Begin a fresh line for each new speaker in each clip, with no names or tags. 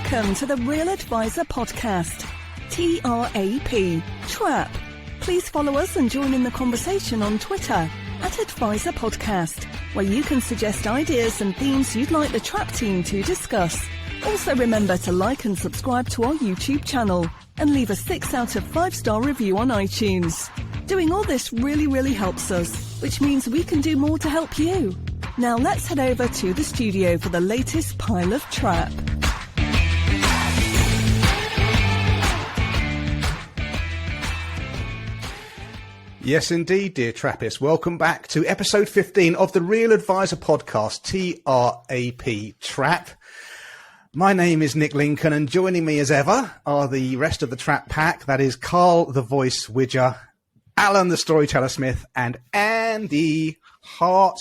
Welcome to the Real Advisor Podcast. TRAP. Trap. Please follow us and join in the conversation on Twitter @Advisor Podcast, where you can suggest ideas and themes you'd like the Trap team to discuss. Also remember to like and subscribe to our YouTube channel and leave a 6 out of 5-star review on iTunes. Doing all this really helps us, which means we can do more to help you. Now let's head over to the studio for the latest pile of Trap.
Yes, indeed, dear Trappists. Welcome back to episode 15 of the Real Advisor Podcast, TRAP, Trap. My name is Nick Lincoln, and joining me as ever are the rest of the Trap pack. That is Carl, the Voice Widger, Alan, the Storyteller Smith, and Andy Hart.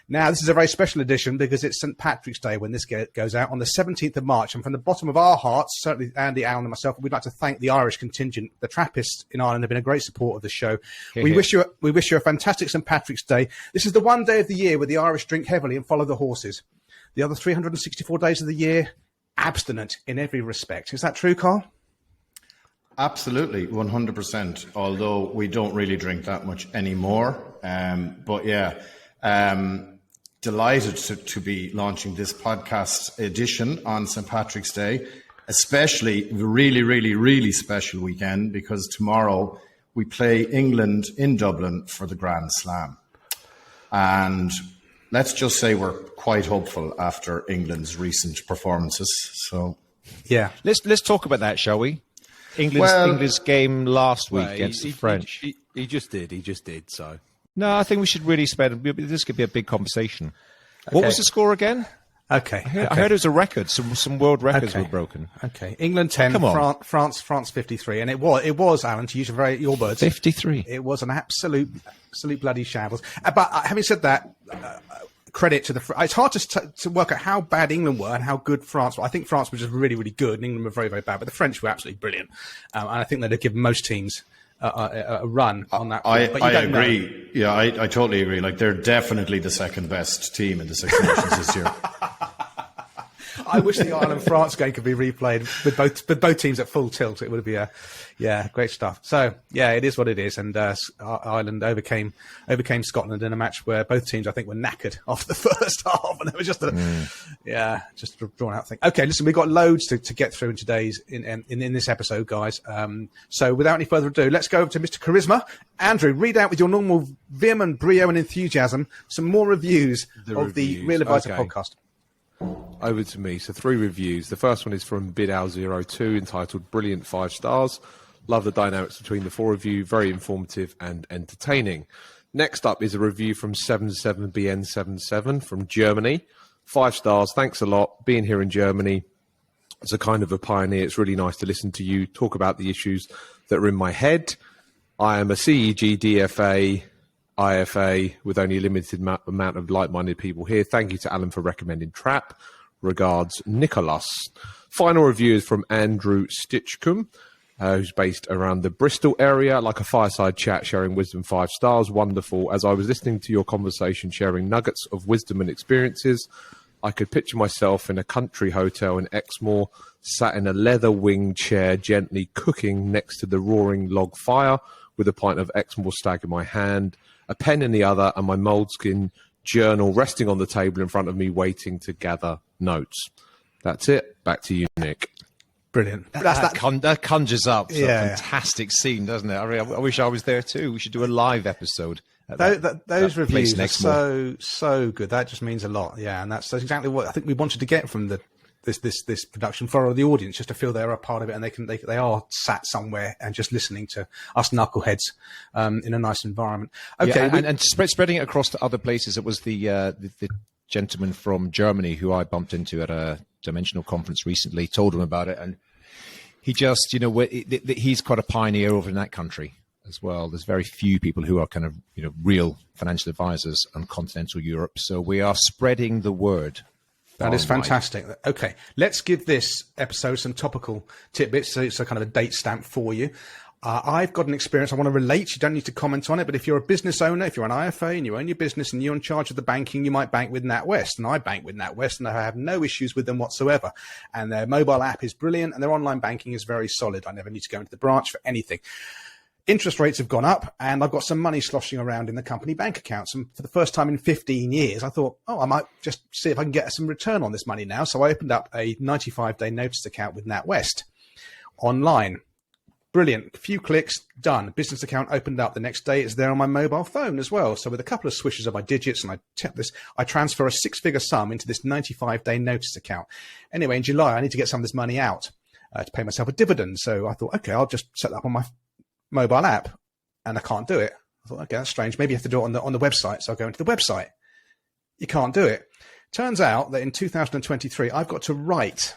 Now, this is a very special edition because it's St. Patrick's Day when this goes out on the 17th of March. And from the bottom of our hearts, certainly Andy, Alan and myself, we'd like to thank the Irish contingent. The Trappists in Ireland have been a great support of the show. We wish you a fantastic St. Patrick's Day. This is the one day of the year where the Irish drink heavily and follow the horses. The other 364 days of the year, abstinent in every respect. Is that true, Carl?
Absolutely, 100%, although we don't really drink that much anymore. But yeah, delighted to be launching this podcast edition on St. Patrick's Day, especially a really special weekend because tomorrow we play England in Dublin for the Grand Slam. And let's just say we're quite hopeful after England's recent performances. So
yeah, let's talk about that, shall we? England's game last week against the French.
He just did. So
no, I think we should really spread. This could be a big conversation. Okay. What was the score again?
Okay.
I heard it was a record. Some world records were broken.
Okay. England 10, France 53, and it was Alan, to use your words,
53.
It was an absolute bloody shambles. But having said that, credit to it's hard to work out how bad England were and how good France were. I think France was just really good, and England were very bad. But the French were absolutely brilliant, and I think they'd have given most teams a run on that.
I agree. Know. Yeah, I totally agree. Like, they're definitely the second best team in the Six Nations this year.
I wish the Ireland-France game could be replayed with both teams at full tilt. It would be great stuff. So yeah, it is what it is. And Ireland overcame Scotland in a match where both teams, I think, were knackered after the first half, and it was just just a drawn out thing. Okay, listen, we've got loads to get through in today's in this episode, guys. So without any further ado, let's go over to Mr. Charisma. Andrew, read out with your normal vehement brio and enthusiasm some more reviews of the Real Advisor podcast.
Over to me. So 3 reviews. The first one is from Bidal02, entitled Brilliant 5 stars. Love the dynamics between the 4 of you. Very informative and entertaining. Next up is a review from 77BN77 from Germany. 5 stars. Thanks a lot. Being here in Germany as a kind of a pioneer, it's really nice to listen to you talk about the issues that are in my head. I am a CEG DFA IFA with only a limited amount of like-minded people here. Thank you to Alan for recommending Trap. Regards, Nicholas. Final review is from Andrew Stitchcombe, who's based around the Bristol area. Like a fireside chat, sharing wisdom, 5 stars. Wonderful. As I was listening to your conversation, sharing nuggets of wisdom and experiences, I could picture myself in a country hotel in Exmoor, sat in a leather-winged chair, gently cooking next to the roaring log fire, with a pint of Exmoor Stag in my hand, a pen in the other, and my moleskin journal resting on the table in front of me, waiting to gather notes. That's it. Back to you, Nick.
Brilliant.
That conjures up a fantastic scene, doesn't it? I wish I was there too. We should do a live episode.
Those reviews are so good. That just means a lot. Yeah, and that's exactly what I think we wanted to get from this production for the audience, just to feel they're a part of it, and they are sat somewhere and just listening to us knuckleheads in a nice environment. Okay,
and spreading it across to other places. It was the gentleman from Germany who I bumped into at a Dimensional conference recently. Told him about it, and he just, he's quite a pioneer over in that country as well. There's very few people who are kind of real financial advisors on continental Europe, so we are spreading the word.
That is fantastic. Okay, let's give this episode some topical tidbits, so it's a kind of a date stamp for you. I've got an experience I want to relate. You don't need to comment on it, but if you're a business owner, if you're an IFA and you own your business and you're in charge of the banking, you might bank with NatWest. And I bank with NatWest and I have no issues with them whatsoever. And their mobile app is brilliant and their online banking is very solid. I never need to go into the branch for anything. Interest rates have gone up and I've got some money sloshing around in the company bank accounts. And for the first time in 15 years, I thought, I might just see if I can get some return on this money now. So I opened up a 95-day notice account with NatWest online. Brilliant. A few clicks, done. Business account opened up the next day. It's there on my mobile phone as well. So with a couple of swishes of my digits and I tap this, I transfer a 6-figure sum into this 95-day notice account. Anyway, in July, I need to get some of this money out to pay myself a dividend. So I thought, okay, I'll just set that up on my mobile app and I can't do it. I thought, okay, that's strange. Maybe you have to do it on the website. So I'll go into the website. You can't do it. Turns out that in 2023, I've got to write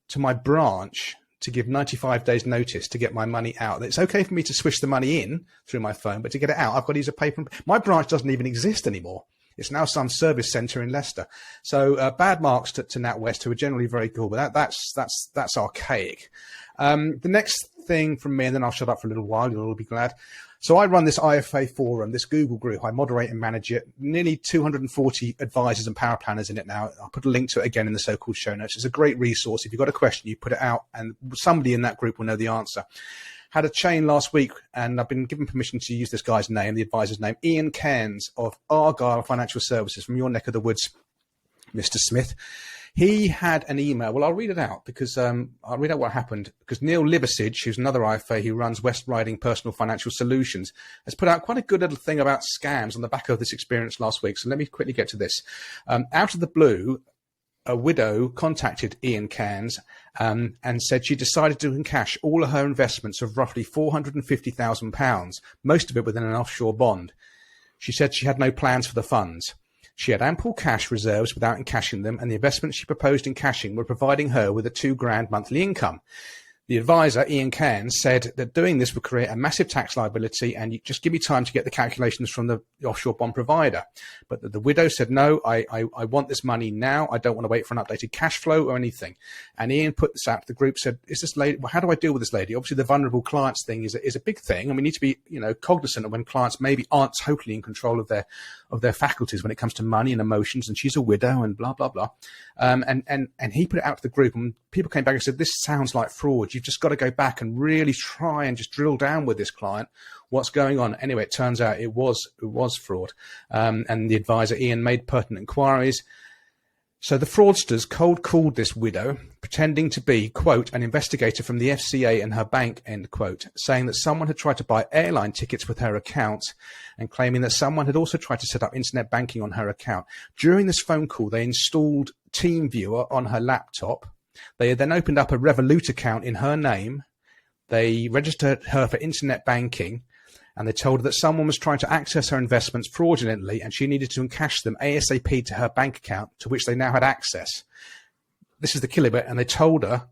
to my branch to give 95 days notice to get my money out. It's okay for me to swish the money in through my phone, but to get it out, I've got to use a paper. My branch doesn't even exist anymore. It's now some service centre in Leicester. So bad marks to NatWest, who are generally very cool, but that's archaic. The next thing from me, and then I'll shut up for a little while, you'll all be glad. So I run this IFA forum, this Google group. I moderate and manage it. Nearly 240 advisors and power planners in it now. I'll put a link to it again in the so-called show notes. It's a great resource. If you've got a question, you put it out and somebody in that group will know the answer. Had a chain last week and I've been given permission to use this guy's name, the advisor's name, Ian Cairns of Argyle Financial Services from your neck of the woods, Mr. Smith. He had an email. Well, I'll read it out because I'll read out what happened because Neil Liversidge, who's another IFA who runs West Riding Personal Financial Solutions, has put out quite a good little thing about scams on the back of this experience last week. So let me quickly get to this. Out of the blue, a widow contacted Ian Cairns and said she decided to encash all of her investments of roughly £450,000, most of it within an offshore bond. She said she had no plans for the funds. She had ample cash reserves without encashing them, and the investments she proposed encashing were providing her with a £2,000 monthly income. The advisor, Ian Cairns, said that doing this would create a massive tax liability and you just give me time to get the calculations from the offshore bond provider. But the widow said, no, I want this money now. I don't want to wait for an updated cash flow or anything. And Ian put this out to the group, said, is this lady, well, how do I deal with this lady? Obviously, the vulnerable clients thing is a big thing. And we need to be, cognizant of when clients maybe aren't totally in control of their faculties when it comes to money and emotions. And she's a widow and blah, blah, blah. And he put it out to the group and people came back and said, this sounds like fraud. You've just got to go back and really try and just drill down with this client. What's going on? Anyway, it turns out it was fraud. And the advisor, Ian, made pertinent inquiries. So the fraudsters cold called this widow, pretending to be, quote, an investigator from the FCA and her bank, end quote, saying that someone had tried to buy airline tickets with her account and claiming that someone had also tried to set up internet banking on her account. During this phone call, they installed TeamViewer on her laptop. They then opened up a Revolut account in her name. They registered her for internet banking, and they told her that someone was trying to access her investments fraudulently, and she needed to encash them ASAP to her bank account, to which they now had access. This is the killer bit, and they told her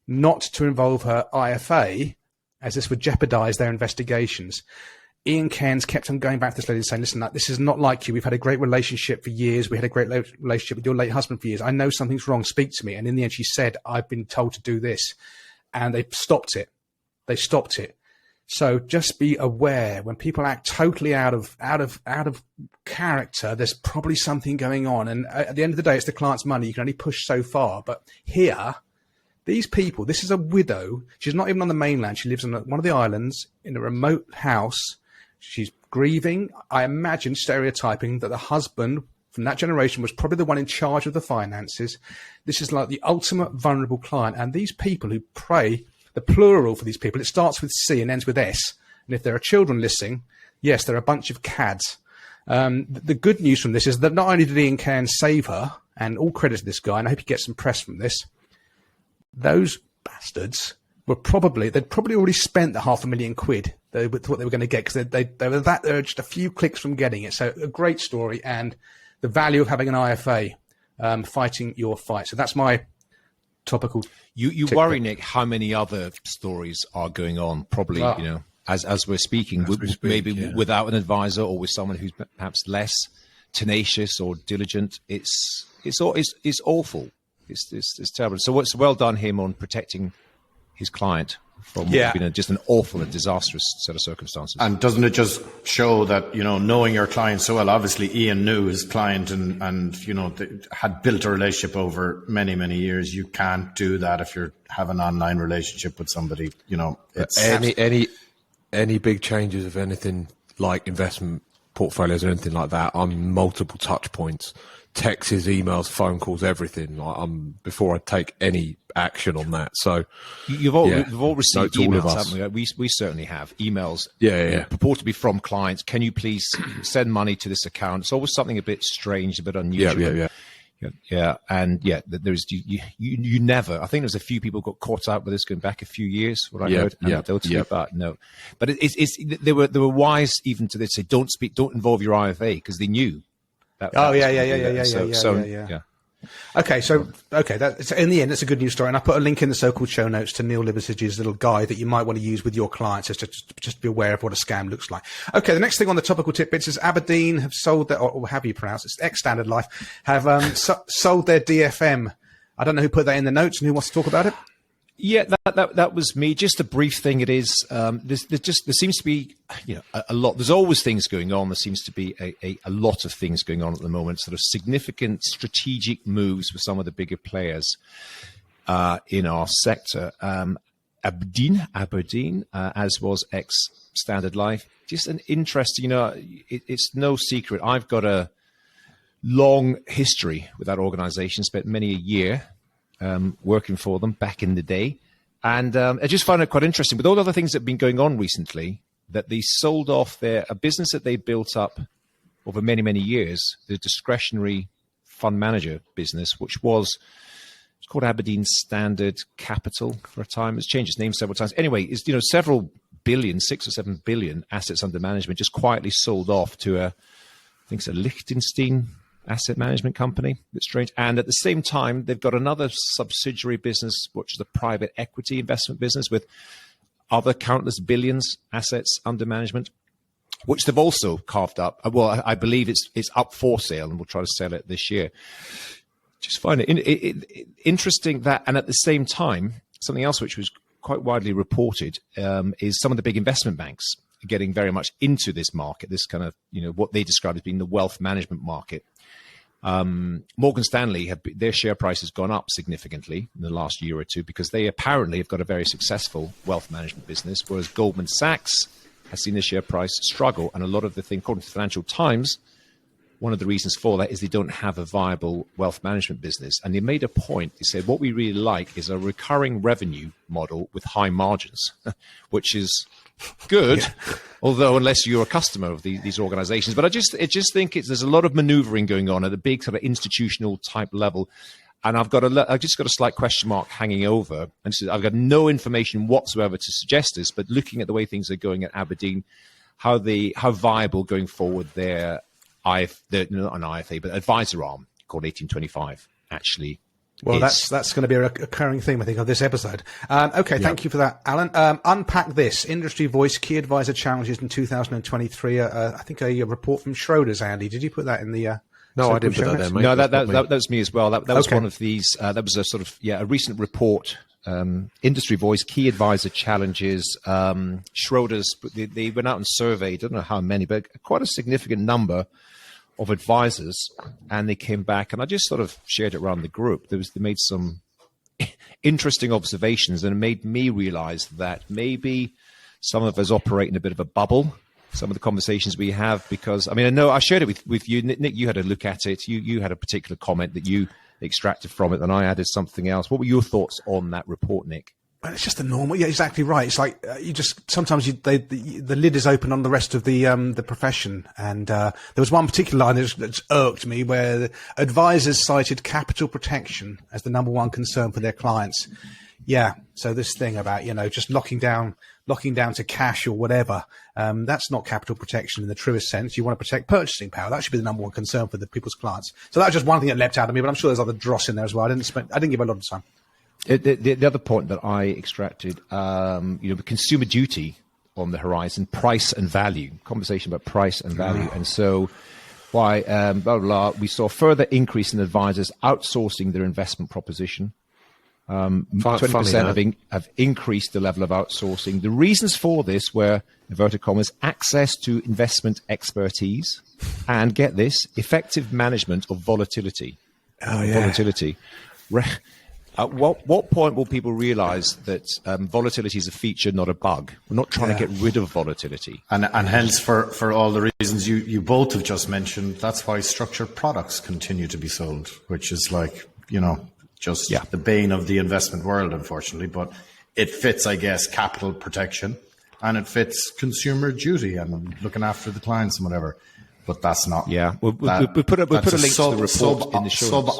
not to involve her IFA, as this would jeopardize their investigations. Ian Cairns kept on going back to this lady saying, listen, this is not like you. We've had a great relationship for years. We had a great relationship with your late husband for years. I know something's wrong. Speak to me. And in the end, she said, I've been told to do this. And they stopped it. So just be aware when people act totally out of character, there's probably something going on. And at the end of the day, it's the client's money. You can only push so far. But here, these people, this is a widow. She's not even on the mainland. She lives on one of the islands in a remote house. She's grieving. I imagine, stereotyping, that the husband from that generation was probably the one in charge of the finances. This is like the ultimate vulnerable client. And these people who pray, the plural for these people, it starts with C and ends with S. And if there are children listening, yes, they're a bunch of cads. The good news from this is that not only did Ian Cairns save her, and all credit to this guy, and I hope he gets some press from this, those bastards they'd probably already spent the £500,000 they thought they were going to get, because they were just a few clicks from getting it. So a great story, and the value of having an IFA fighting your fight. So that's my topical.
You worry, Nick, how many other stories are going on? Probably, as we're speaking, without an advisor or with someone who's perhaps less tenacious or diligent. It's awful. It's terrible. So well done him on protecting his client from what had been just an awful and disastrous set of circumstances.
And doesn't it just show that, knowing your client so well, obviously Ian knew his client and had built a relationship over many, many years. You can't do that if you have an online relationship with somebody, it's
any big changes of anything like investment portfolios or anything like that on multiple touch points, texts, emails, phone calls, everything. Before I take any action on that. So
you've all received emails, haven't we? We certainly have emails. Purportedly from clients. Can you please send money to this account? It's always something a bit strange, a bit unusual. There's you never. I think there's a few people got caught out with this going back a few years. What I heard anecdotally, but no. But they were wise even to this. Say don't involve your IFA because they knew. Okay, so in the end, it's a good news story, and I put a link in the so-called show notes to Neil Libersage's little guide that you might want to use with your clients, just be aware of what a scam looks like. Okay, the next thing on the topical tidbits is Aberdeen have sold their, or how do you pronounce it? It's ex-Standard Life have sold their DFM. I don't know who put that in the notes and who wants to talk about it. Yeah, that was me. Just a brief thing. It is. There seems to be, a lot. There's always things going on. There seems to be a lot of things going on at the moment. Sort of significant strategic moves with some of the bigger players in our sector. Aberdeen, as was ex-Standard Life. Just an interesting. It's no secret. I've got a long history with that organisation. Spent many a year. Working for them back in the day. And I just found it quite interesting with all the other things that have been going on recently, that they sold off a business that they built up over many, many years, the discretionary fund manager business, it's called Aberdeen Standard Capital for a time. It's changed its name several times. Anyway, it's, several billion, 6 or 7 billion assets under management just quietly sold off to I think it's a Liechtenstein asset management company. That's strange. And at the same time, they've got another subsidiary business, which is a private equity investment business with other countless billions assets under management, which they've also carved up. Well, I believe it's up for sale, and we'll try to sell it this year. Just find it interesting that, and at the same time, something else which was quite widely reported is some of the big investment banks getting very much into this market, this kind of, what they describe as being the wealth management market. Morgan Stanley, their share price has gone up significantly in the last year or two because they apparently have got a very successful wealth management business, whereas Goldman Sachs has seen the share price struggle. And a lot of the thing, according to the Financial Times, one of the reasons for that is they don't have a viable wealth management business. And they made a point. They said, what we really like is a recurring revenue model with high margins, which is good, although unless you're a customer of these organizations. But I just think there's a lot of maneuvering going on at a big sort of institutional type level. And I've just got a slight question mark hanging over. And so I've got no information whatsoever to suggest this, but looking at the way things are going at Aberdeen, how viable going forward their not an IFA, but advisor arm called 1825 actually.
Well, that's going to be a recurring theme, I think, of this episode. Thank you for that, Alan. Unpack this. Industry Voice, Key Advisor Challenges in 2023. I think a report from Schroders, Andy. Did you put that in the...
No, I didn't put that there, mate.
No, that was me as well. That was one of these. That was a sort of, a recent report. Industry Voice, Key Advisor Challenges. Schroders, they went out and surveyed, I don't know how many, but quite a significant number of advisors, and they came back, and I just sort of shared it around the group. They made some interesting observations, and it made me realize that maybe some of us operate in a bit of a bubble, some of the conversations we have, because, I know I shared it with you, Nick, you had a look at it, you had a particular comment that you extracted from it, and I added something else. What were your thoughts on that report, Nick?
Well, it's just a normal. Yeah, exactly right. It's like the lid is open on the rest of the profession. And there was one particular line that irked me, where the advisors cited capital protection as the number one concern for their clients. Yeah. So this thing about just locking down to cash or whatever, that's not capital protection in the truest sense. You want to protect purchasing power. That should be the number one concern for the people's clients. So that was just one thing that leapt out at me. But I'm sure there's other dross in there as well. I didn't give a lot of time.
The other point that I extracted, consumer duty on the horizon, price and value, conversation about price and value. And so we saw a further increase in advisors outsourcing their investment proposition. 20% have increased the level of outsourcing. The reasons for this were, inverted commas, access to investment expertise and, get this, effective management of volatility. Volatility. At what point will people realize that volatility is a feature, not a bug? We're not trying to get rid of volatility.
And hence, for all the reasons you both have just mentioned, that's why structured products continue to be sold, which is like, just the bane of the investment world, unfortunately. But it fits, I guess, capital protection, and it fits consumer duty and looking after the clients and whatever. But that's not.
Yeah,
we'll put a link to the report in the show notes.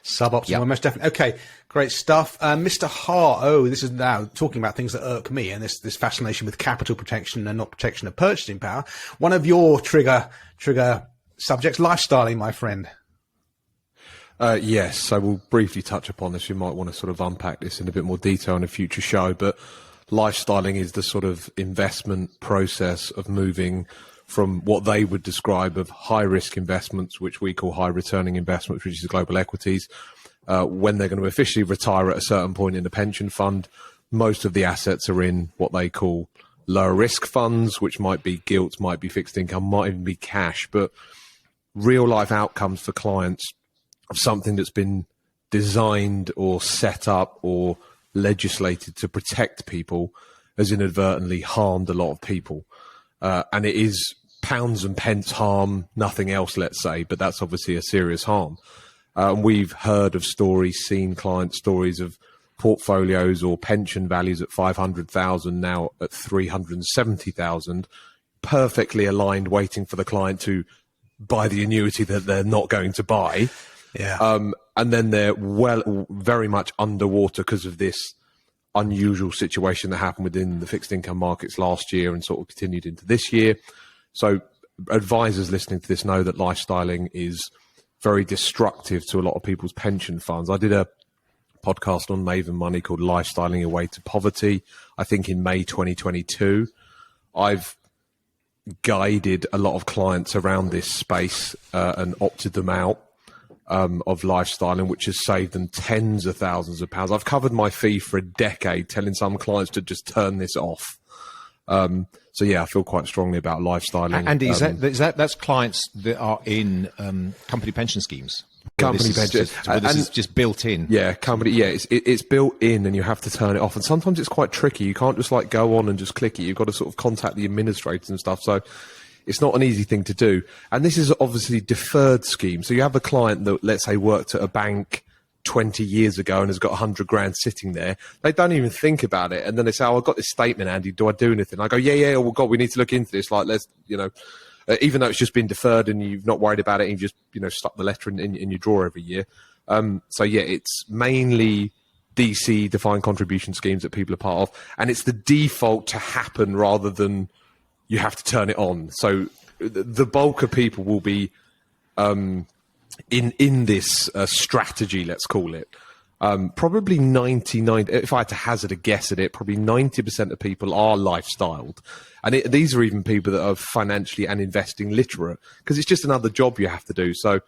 Suboptimal, most definitely. Okay, great stuff. Mr. Haar, this is now talking about things that irk me, and this fascination with capital protection and not protection of purchasing power. One of your trigger subjects, lifestyling, my friend.
Yes, so we'll briefly touch upon this. You might want to sort of unpack this in a bit more detail in a future show, but lifestyling is the sort of investment process of moving from what they would describe of high-risk investments, which we call high-returning investments, which is global equities. When they're going to officially retire at a certain point in the pension fund, most of the assets are in what they call lower-risk funds, which might be gilts, might be fixed income, might even be cash. But real-life outcomes for clients of something that's been designed or set up or legislated to protect people has inadvertently harmed a lot of people. And it is pounds and pence harm, nothing else, let's say, but that's obviously a serious harm. We've heard of stories, seen client stories of portfolios or pension values at 500,000, now at 370,000, perfectly aligned, waiting for the client to buy the annuity that they're not going to buy.
Yeah.
And then they're very much underwater because of this unusual situation that happened within the fixed income markets last year and sort of continued into this year. So advisors listening to this know that lifestyling is very destructive to a lot of people's pension funds. I did a podcast on Maven Money called Lifestyling Your Way to Poverty, I think in May 2022. I've guided a lot of clients around this space and opted them out of lifestyling, which has saved them tens of thousands of pounds. I've covered my fee for a decade telling some clients to just turn this off. So yeah, I feel quite strongly about lifestyling.
Andy, that's clients that are in company pension schemes?
Company pension.
This is just built in.
Yeah, company. Yeah, it's built in, and you have to turn it off. And sometimes it's quite tricky. You can't just like go on and just click it. You've got to sort of contact the administrators and stuff. So it's not an easy thing to do. And this is obviously deferred scheme. So you have a client that, let's say, worked at a bank 20 years ago and has got 100 grand sitting there. They don't even think about it. And then they say, I've got this statement, Andy, do I do anything? I go, yeah. Oh, well, God, we need to look into this. Like, let's, even though it's just been deferred and you've not worried about it, and you just, stuck the letter in your drawer every year. So yeah, it's mainly DC, defined contribution schemes that people are part of. And it's the default to happen rather than you have to turn it on. So the bulk of people will be, in this strategy, let's call it, probably 99, if I had to hazard a guess at it, probably 90% of people are lifestyled. And these are even people that are financially and investing literate, because it's just another job you have to do. So,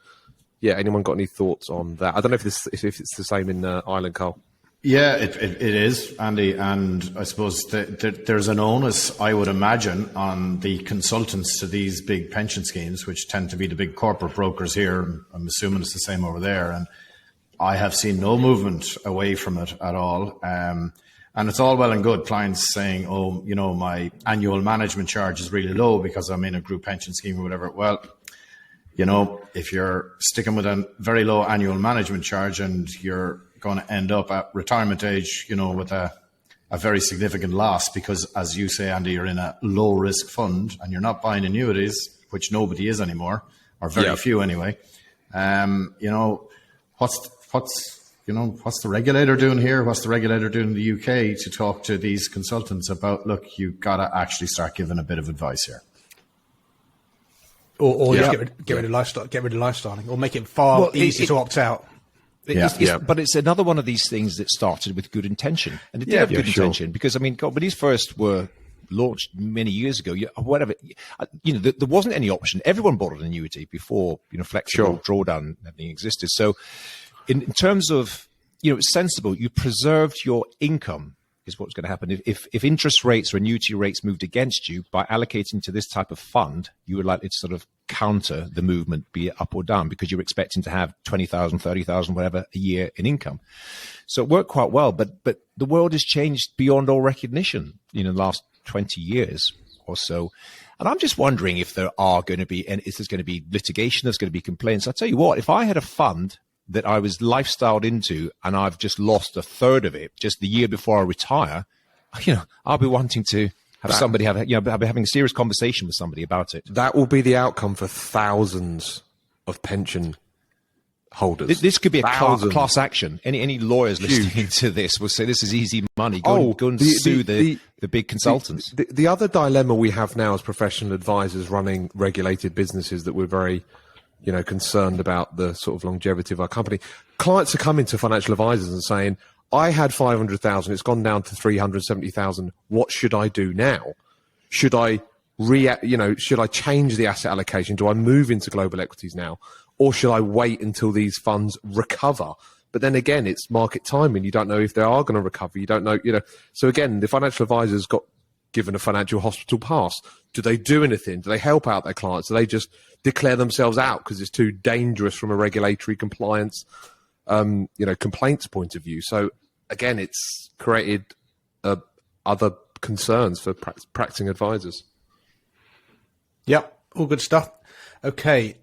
yeah, anyone got any thoughts on that? I don't know if it's the same in Ireland, Carl.
Yeah, it is, Andy, and I suppose there's an onus, I would imagine, on the consultants to these big pension schemes, which tend to be the big corporate brokers here. I'm assuming it's the same over there, and I have seen no movement away from it at all. And it's all well and good clients saying, oh, my annual management charge is really low because I'm in a group pension scheme or whatever. Well, if you're sticking with a very low annual management charge and you're going to end up at retirement age, with a very significant loss because, as you say, Andy, you're in a low risk fund and you're not buying annuities, which nobody is anymore, or very few anyway. What's the regulator doing here? What's the regulator doing in the UK to talk to these consultants about, look, you've got to actually start giving a bit of advice here.
Or just get rid of lifestyling, or make it far easier to opt out.
But it's another one of these things that started with good intention, and it did have good intention, because when these first were launched many years ago, there wasn't any option. Everyone bought an annuity before flexible drawdown everything existed. So, in terms of sensible. You preserved your income is what's going to happen. If interest rates or annuity rates moved against you, by allocating to this type of fund, you would likely to sort of counter the movement, be it up or down, because you're expecting to have 20,000, 30,000, whatever a year in income. So it worked quite well, but the world has changed beyond all recognition, in the last 20 years or so. And I'm just wondering if there are going to be, and is there's going to be litigation, there's going to be complaints. I'll tell you what, if I had a fund that I was lifestyled into and I've just lost a third of it just the year before I retire, I'll be wanting to have somebody I'll be having a serious conversation with somebody about it.
That will be the outcome for thousands of pension holders.
This could be a class action. Any lawyers listening to this will say this is easy money. Go and sue the big consultants.
The other dilemma we have now as professional advisors running regulated businesses that we're very concerned about the sort of longevity of our company. Clients are coming to financial advisors and saying, I had 500,000, it's gone down to 370,000. What should I do now? Should I should I change the asset allocation? Do I move into global equities now? Or should I wait until these funds recover? But then again, it's market timing. You don't know if they are going to recover. You don't know, So again, the financial advisors got given a financial hospital pass. Do they do anything? Do they help out their clients? Do they just declare themselves out because it's too dangerous from a regulatory compliance, complaints point of view? So again, it's created other concerns for practicing advisors.
Yep, all good stuff. Okay.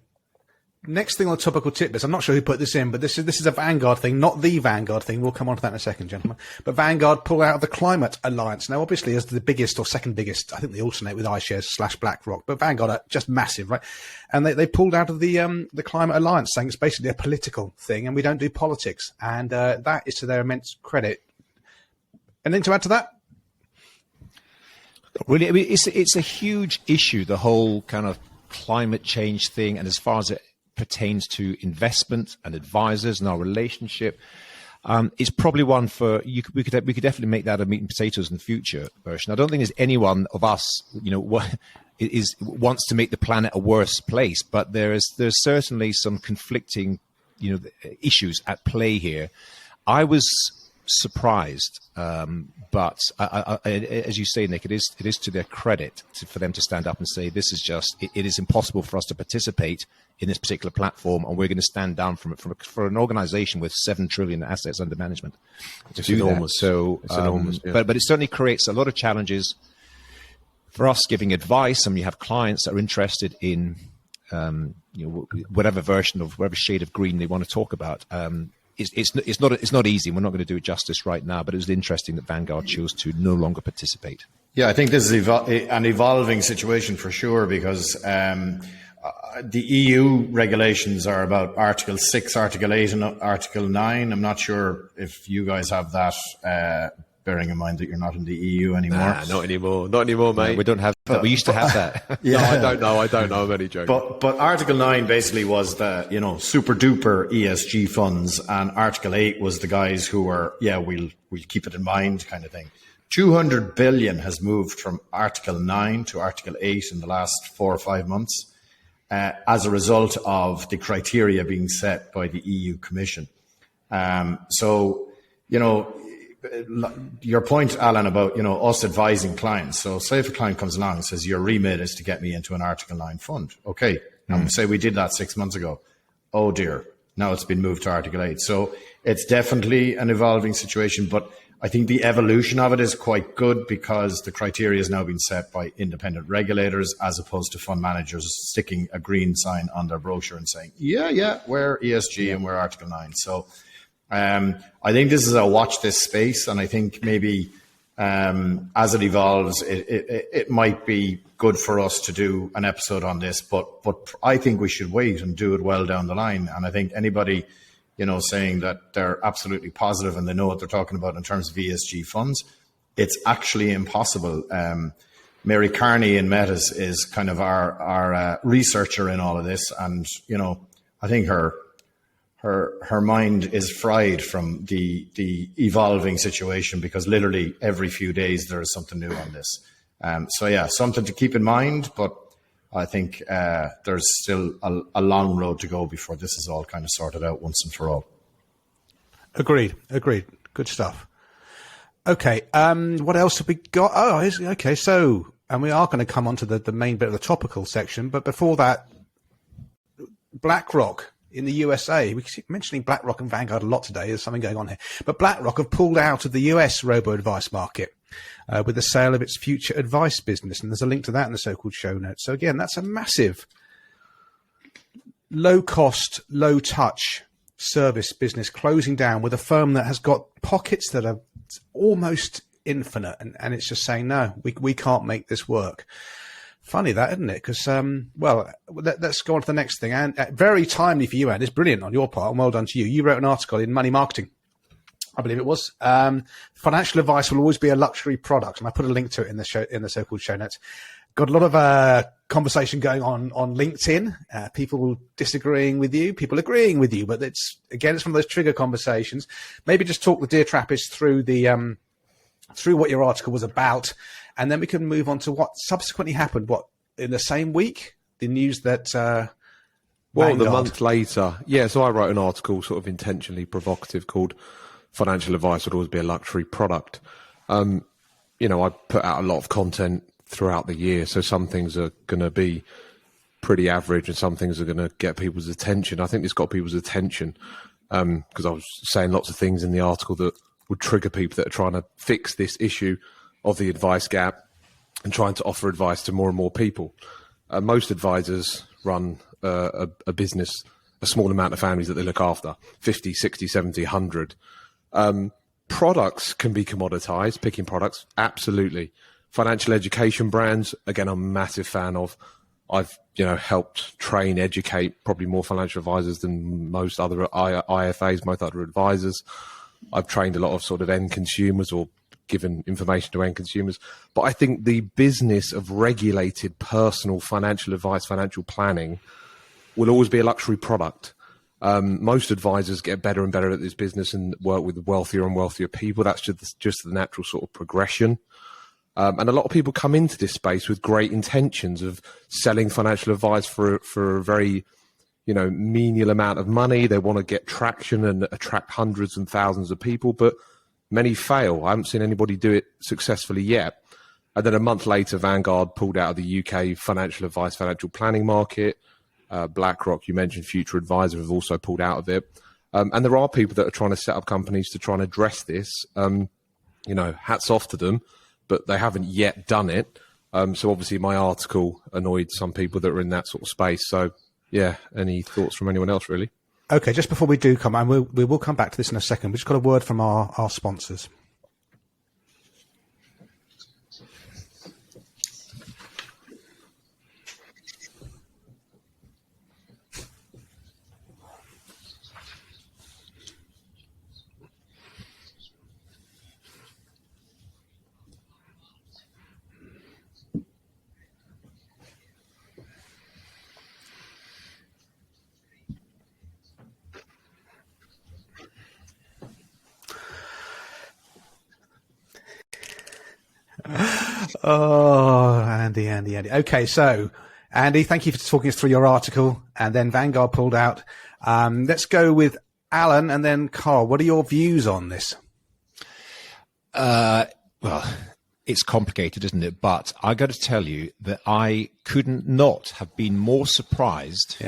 Next thing on the topical tip list, I'm not sure who put this in, but this is a Vanguard thing, not the Vanguard thing. We'll come on to that in a second, gentlemen. But Vanguard pull out of the Climate Alliance. Now, obviously, as the biggest or second biggest, I think they alternate with iShares / BlackRock, but Vanguard are just massive, right? And they pulled out of the Climate Alliance, saying it's basically a political thing, and we don't do politics. And that is to their immense credit. Anything to add to that?
Really, I mean, it's a huge issue, the whole kind of climate change thing, and as far as it pertains to investment and advisors and our relationship, it's probably one for we could definitely make that a meat and potatoes in the future version. I don't think there's anyone of us wants to make the planet a worse place, but there's certainly some conflicting issues at play here. I was surprised, but as you say, Nick, it is to their credit for them to stand up and say this is it is impossible for us to participate in this particular platform, and we're going to stand down from it for an organization with 7 trillion assets under management.
It's enormous.
So,
it's enormous. Yeah.
But it certainly creates a lot of challenges for us giving advice, and we have clients that are interested in whatever version of whatever shade of green they want to talk about. It's not easy. We're not going to do it justice right now, but it was interesting that Vanguard chose to no longer participate.
Yeah, I think this is an evolving situation for sure, because the EU regulations are about Article 6, Article 8 and Article 9. I'm not sure if you guys have that, bearing in mind that you're not in the EU anymore.
Nah, not anymore. Not anymore, mate.
No, we don't have that. We used to have that.
Yeah.
No, I don't know. I'm only joking.
But Article 9 basically was the, super duper ESG funds, and Article 8 was the guys who were, we'll keep it in mind kind of thing. 200 billion has moved from Article 9 to Article 8 in the last 4 or 5 months. As a result of the criteria being set by the EU Commission. Your point, Alan, about, us advising clients. So say if a client comes along and says, your remit is to get me into an Article 9 fund. Okay. Now say we did that 6 months ago. Oh dear. Now it's been moved to Article 8. So it's definitely an evolving situation, but I think the evolution of it is quite good because the criteria has now been set by independent regulators as opposed to fund managers sticking a green sign on their brochure and saying, we're ESG and we're Article 9. So I think this is a watch this space, and I think maybe as it evolves, it might be good for us to do an episode on this, but I think we should wait and do it well down the line. And I think anybody saying that they're absolutely positive and they know what they're talking about in terms of ESG funds, it's actually impossible. Mary Carney in Metas is kind of our researcher in all of this, and I think her mind is fried from the evolving situation, because literally every few days there is something new on this. Something to keep in mind, but I think there's still a long road to go before this is all kind of sorted out once and for all.
Agreed. Good stuff. Okay. What else have we got? Okay. So, and we are going to come on to the main bit of the topical section, but before that, BlackRock in the USA. We keep mentioning BlackRock and Vanguard a lot today. There's something going on here. But BlackRock have pulled out of the US robo-advice market with the sale of its future advice business. And there's a link to that in the so-called show notes. So again, that's a massive low-cost, low-touch service business closing down with a firm that has got pockets that are almost infinite. And it's just saying, no, we can't make this work. Funny that, isn't it? Because, let's go on to the next thing. And very timely for you, Anne. It's brilliant on your part, and well done to you. You wrote an article in Money Marketing, I believe it was. Financial advice will always be a luxury product, and I put a link to it in the so-called show notes. Got a lot of conversation going on LinkedIn. People disagreeing with you, people agreeing with you, but it's one of those trigger conversations. Maybe just talk the dear Trappists through through what your article was about. And then we can move on to what subsequently happened. What, in the same week? The news that
Vanguard. The month later. Yeah, so I wrote an article sort of intentionally provocative called Financial Advice Would Always Be a Luxury Product. I put out a lot of content throughout the year, so some things are going to be pretty average and some things are going to get people's attention. I think this got people's attention because I was saying lots of things in the article that would trigger people that are trying to fix this issue of the advice gap and trying to offer advice to more and more people. Most advisors run a business, a small amount of families that they look after, 50, 60, 70, 100. Products can be commoditized, picking products, absolutely. Financial education brands, again, I'm a massive fan of. I've helped train, educate probably more financial advisors than most other IFAs, most other advisors. I've trained a lot of sort of end consumers or given information to end consumers. But I think the business of regulated personal financial advice, financial planning will always be a luxury product. Most advisors get better and better at this business and work with wealthier and wealthier people. That's just the natural sort of progression. And a lot of people come into this space with great intentions of selling financial advice for a very, menial amount of money. They want to get traction and attract hundreds and thousands of people, but many fail. I haven't seen anybody do it successfully yet. And then a month later, Vanguard pulled out of the UK financial advice, financial planning market. BlackRock, you mentioned Future Advisor, have also pulled out of it. And there are people that are trying to set up companies to try and address this. Hats off to them, but they haven't yet done it. So obviously my article annoyed some people that are in that sort of space. So yeah, any thoughts from anyone else really?
Okay, just before we do come, and we will come back to this in a second. We just got a word from our sponsors. Oh, Andy. Okay, so Andy, thank you for talking us through your article, and then Vanguard pulled out. Let's go with Alan and then Carl. What are your views on this?
Well, it's complicated, isn't it? But I got to tell you that I couldn't not have been more surprised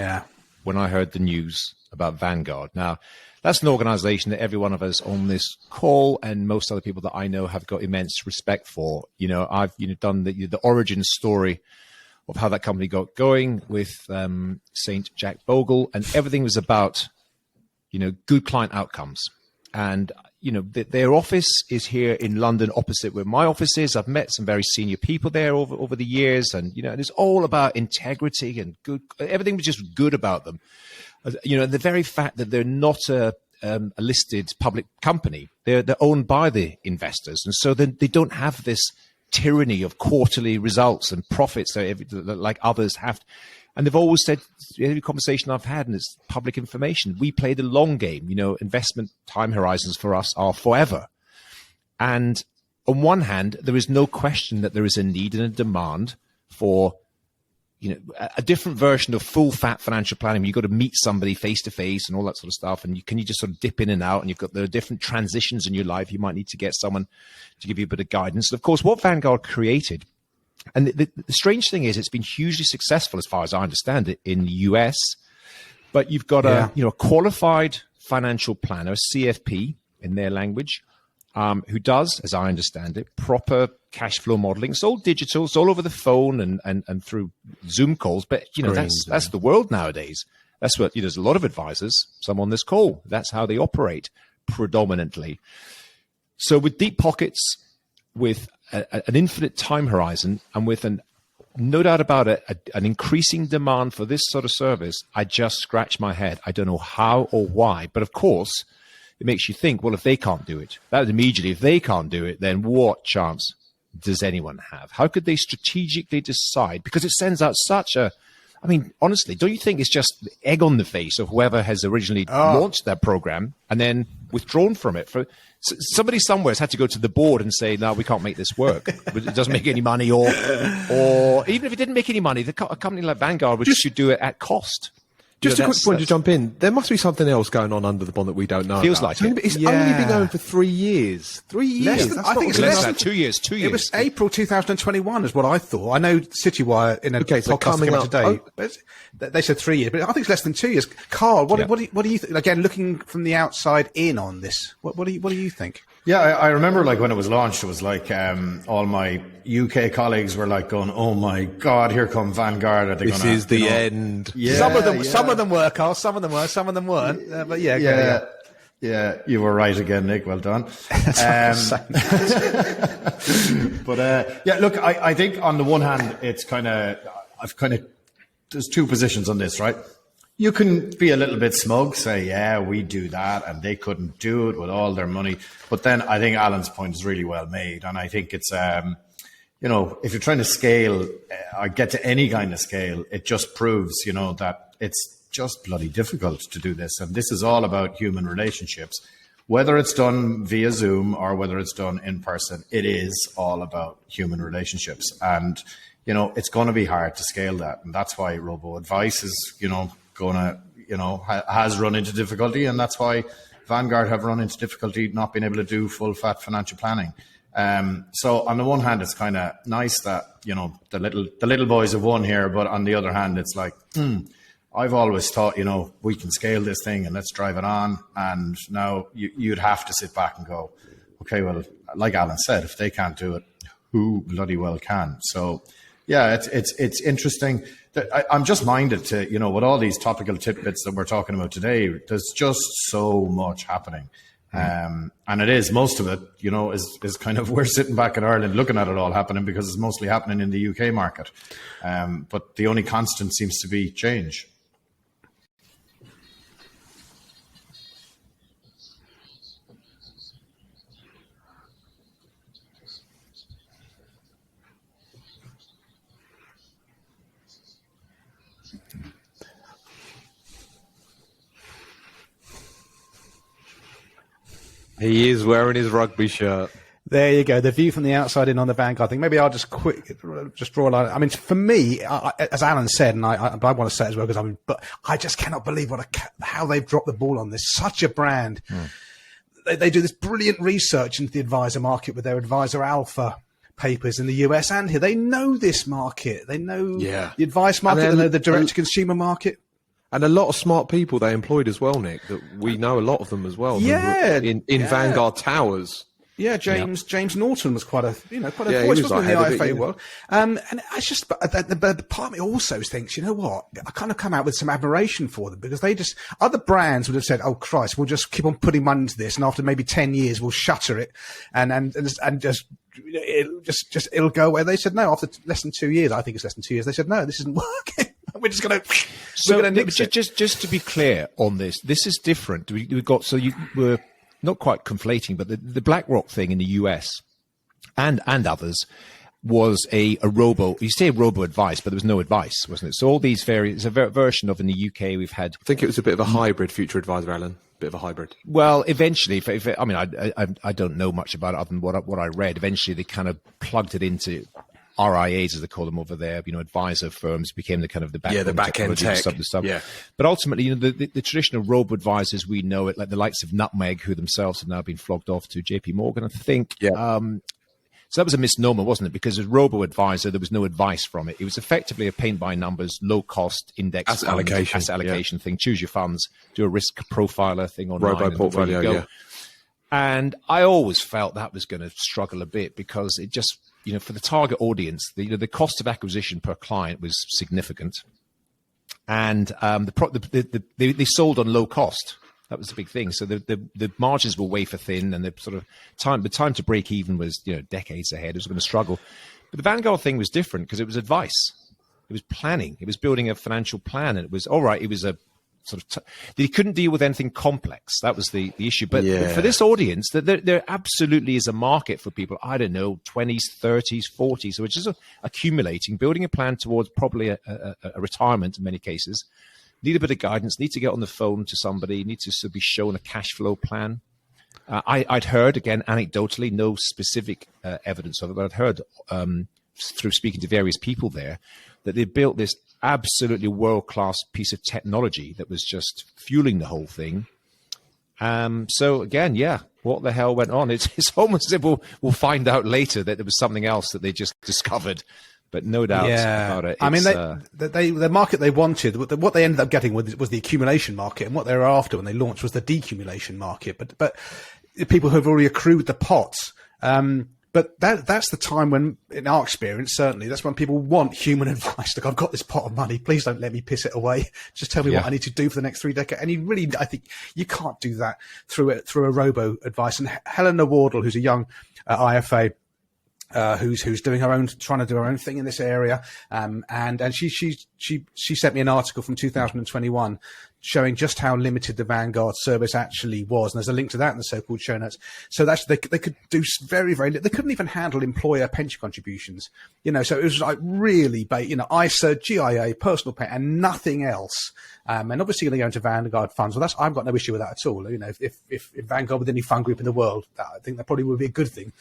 when I heard the news about Vanguard. Now, that's an organization that every one of us on this call and most other people that I know have got immense respect for. I've done the origin story of how that company got going with St. Jack Bogle, and everything was about, good client outcomes. And, their office is here in London opposite where my office is. I've met some very senior people there over the years, and, and it's all about integrity and good. Everything was just good about them. The very fact that they're not a listed public company, they're owned by the investors. And so then they don't have this tyranny of quarterly results and profits like others have. And they've always said, every conversation I've had, and it's public information, we play the long game. Investment time horizons for us are forever. And on one hand, there is no question that there is a need and a demand for a different version of full fat financial planning. You've got to meet somebody face to face and all that sort of stuff. And you just sort of dip in and out, and there are different transitions in your life. You might need to get someone to give you a bit of guidance. And of course, what Vanguard created, and the strange thing is, it's been hugely successful as far as I understand it in the US. But you've got a qualified financial planner, CFP in their language, who does, as I understand it, proper cash flow modeling. It's all digital. It's all over the phone and through Zoom calls. But, that's the world nowadays. That's what, there's a lot of advisors, some on this call. That's how they operate predominantly. So with deep pockets, with an infinite time horizon, and with no doubt about it, an increasing demand for this sort of service, I just scratch my head. I don't know how or why. But of course, it makes you think, well, if they can't do it, if they can't do it, then what chance does anyone have? How could they strategically decide? Because it sends out honestly, don't you think it's just egg on the face of whoever has originally launched that program and then withdrawn from it? Somebody somewhere has had to go to the board and say, no, we can't make this work. It doesn't make any money, or even if it didn't make any money, a company like Vanguard should do it at cost.
Just a quick point to jump in. There must be something else going on under the bonnet that we don't know.
Feels
about.
like
It's only been going for 3 years. 3 years.
I think it's less than
2 years. 2 years.
It was April 2021 is what I thought. I know Citywire in a podcast coming up today, but they said 3 years, but I think it's less than 2 years. Carl, what do you think? Again, looking from the outside in on this, what do you think?
Yeah, I remember when it was launched, it was all my UK colleagues were going, "Oh my God, here come Vanguard! Are they
this is the end."
Yeah, some of them were, Carl. Some of them were. Some of them weren't. But
yeah, you were right again, Nick. Well done. But look, I think on the one hand, it's there's two positions on this, right? You can be a little bit smug, say, yeah, we do that, and they couldn't do it with all their money. But then I think Alan's point is really well made. And I think it's, if you're trying to scale or get to any kind of scale, it just proves, that it's just bloody difficult to do this. And this is all about human relationships. Whether it's done via Zoom or whether it's done in person, it is all about human relationships. And, it's going to be hard to scale that. And that's why robo-advice is, has run into difficulty, and that's why Vanguard have run into difficulty not being able to do full fat financial planning. So on the one hand, it's kind of nice that the little boys have won here, but on the other hand, it's I've always thought we can scale this thing and let's drive it on, and now you'd have to sit back and go, okay, well, like Alan said, if they can't do it, who bloody well can? So yeah, it's interesting. I'm just minded to, with all these topical tidbits that we're talking about today, there's just so much happening. And it is, most of it, is kind of, we're sitting back in Ireland looking at it all happening because it's mostly happening in the UK market. But the only constant seems to be change.
He is wearing his rugby shirt.
There you go. The view from the outside in on the Vanguard thing. Maybe I'll just draw a line. I mean, for me, as Alan said, and I want to say it as well, but I just cannot believe how they've dropped the ball on this. Such a brand. They do this brilliant research into the advisor market with their Advisor Alpha papers in the US and here. They know this market. They know the advice market. They know the direct-to-consumer market.
And a lot of smart people they employed as well, Nick. That we know a lot of them as well.
Yeah,
in Vanguard Towers.
Yeah, James Norton was quite a voice in the IFA world. And I just, but part of me also thinks, you know what? I kind of come out with some admiration for them because other brands would have said, "Oh Christ, we'll just keep on putting money into this, and after maybe 10 years, we'll shutter it, and it'll go away." They said no. After less than 2 years, I think it's less than 2 years. They said no, this isn't working. We're just going to.
So just to be clear on this is different. We're not quite conflating, but the BlackRock thing in the US and others was a robo. You say robo advice, but there was no advice, wasn't it? So all these it's a version of in the UK we've had.
I think it was a bit of a hybrid future advisor, Alan. Bit of a hybrid.
Well, eventually, I don't know much about it other than what I read. Eventually, they kind of plugged it into RIAs, as they call them over there, advisor firms became the kind of the
back end tech
stuff.
Yeah.
But ultimately, the traditional robo-advisors, we know it, like the likes of Nutmeg, who themselves have now been flogged off to JP Morgan, I think.
Yeah.
So that was a misnomer, wasn't it? Because as robo-advisor, there was no advice from it. It was effectively a paint by numbers, low-cost index
asset allocation
thing. Choose your funds, do a risk profiler thing online.
Robo-portfolio, yeah.
And I always felt that was going to struggle a bit because it just, for the target audience, the cost of acquisition per client was significant. And they sold on low cost. That was the big thing. So the margins were wafer thin, and the time to break even was decades ahead. It was going to struggle. But the Vanguard thing was different because it was advice. It was planning. It was building a financial plan, and it was all right. It was a they couldn't deal with anything complex. That was the issue. But for this audience, there absolutely is a market for people, I don't know, 20s, 30s, 40s, which is accumulating, building a plan towards probably a retirement in many cases. Need a bit of guidance, need to get on the phone to somebody, need to be shown a cash flow plan. I'd heard, again, anecdotally, no specific evidence of it, but I'd heard through speaking to various people there that they built this absolutely world-class piece of technology that was just fueling the whole thing. So again, what the hell went on? It's almost as if we'll find out later that there was something else that they just discovered. But no doubt about it.
I mean, the market they wanted, what they ended up getting was the accumulation market, and what they were after when they launched was the decumulation market. But people who have already accrued the pots. But that's the time when, in our experience, certainly, that's when people want human advice. Like, I've got this pot of money. Please don't let me piss it away. Just tell me what I need to do for the next 3 decades. And I think you can't do that through a robo advice. And Helena Wardle, who's a young IFA, who's doing trying to do her own thing in this area. And she sent me an article from 2021 showing just how limited the Vanguard service actually was. And there's a link to that in the so-called show notes. So that's, they could do very, very little. They couldn't even handle employer pension contributions, so it was like really, ISA, GIA, personal pay, and nothing else. And obviously they go into Vanguard funds. Well, I've got no issue with that at all. If Vanguard with any fund group in the world, I think that probably would be a good thing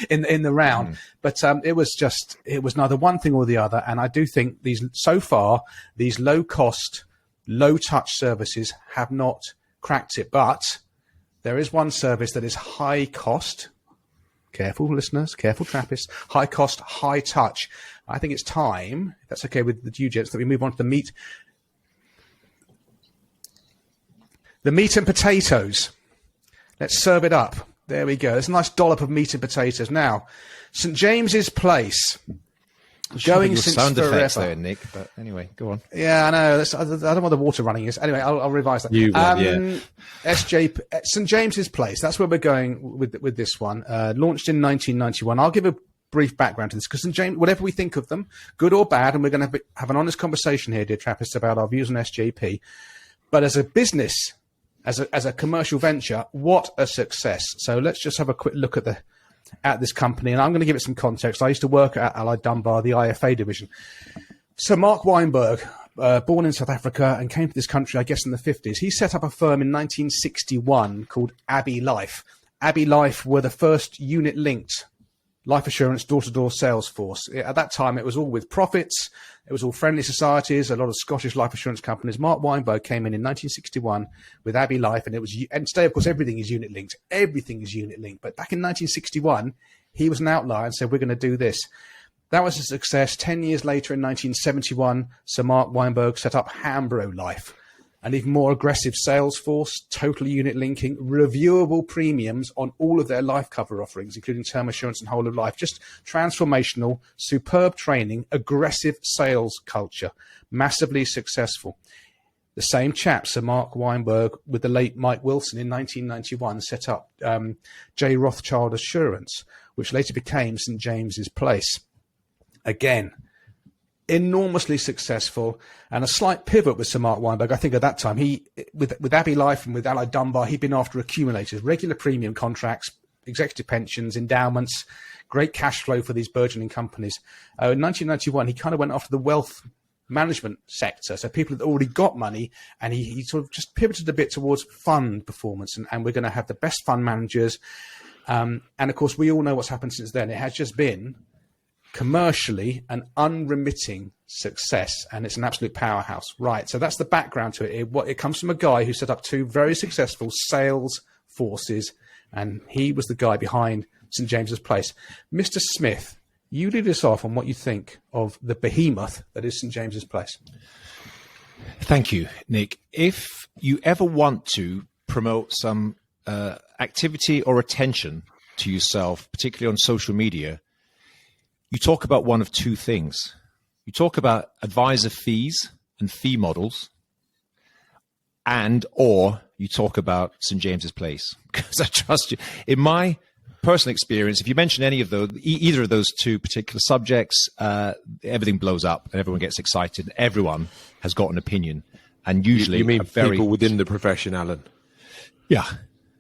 in the round. But it was neither one thing or the other. And I do think these low cost, low touch services have not cracked it. But there is one service that is high cost. Careful, listeners, careful, Trappists. High cost, high touch. I think it's time, if that's okay with the you gents, that we move on to the meat and potatoes. Let's serve it up. There we go. There's a nice dollop of meat and potatoes. Now, St. James's Place. Going since sound forever. Effects
there, Nick. But anyway, go on.
Yeah, I know. I don't know what the water running is. Anyway, I'll revise that. SJP, St. James's Place. That's where we're going with this one. Launched in 1991. I'll give a brief background to this because St. James, whatever we think of them, good or bad, and we're going to have an honest conversation here, dear Trappists, about our views on SJP. But as a business, as a commercial venture, what a success! So let's just have a quick look at this company, and I'm going to give it some context. I used to work at Allied Dunbar, the IFA division. So Mark Weinberg, born in South Africa and came to this country, I guess, in the 50s. He set up a firm in 1961 called Abbey Life. Abbey Life were the first unit-linked life assurance door-to-door sales force. At that time, it was all with profits. It was all friendly societies, a lot of Scottish life assurance companies. Mark Weinberg came in 1961 with Abbey Life, and today, of course, everything is unit-linked. Everything is unit-linked. But back in 1961, he was an outlier and said, we're going to do this. That was a success. 10 years later, in 1971, Sir Mark Weinberg set up Hambro Life, an even more aggressive sales force, total unit linking, reviewable premiums on all of their life cover offerings, including term assurance and whole of life. Just transformational, superb training, aggressive sales culture, massively successful. The same chap, Sir Mark Weinberg, with the late Mike Wilson in 1991, set up J. Rothschild Assurance, which later became St. James's Place. Again, enormously successful, and a slight pivot with Sir Mark Weinberg. I think at that time, he with Abbey Life and with Allied Dunbar, he'd been after accumulators, regular premium contracts, executive pensions, endowments, great cash flow for these burgeoning companies. In 1991, he kind of went after the wealth management sector, so people that already got money, and he sort of just pivoted a bit towards fund performance, and we're going to have the best fund managers. And of course, we all know what's happened since then. It has just been commercially an unremitting success, and it's an absolute powerhouse. Right. So that's the background to it. It comes from a guy who set up 2 very successful sales forces, and he was the guy behind St. James's Place. Mr. Smith, you lead us off on what you think of the behemoth that is St. James's Place.
Thank you, Nick. If you ever want to promote some activity or attention to yourself, particularly on social media, you talk about one of 2 things. You talk about advisor fees and fee models, or you talk about St. James's Place. Because I trust you. In my personal experience, if you mention any of those, either of those 2 particular subjects, everything blows up and everyone gets excited. Everyone has got an opinion, and usually
you mean people within the profession, Alan?
Yeah,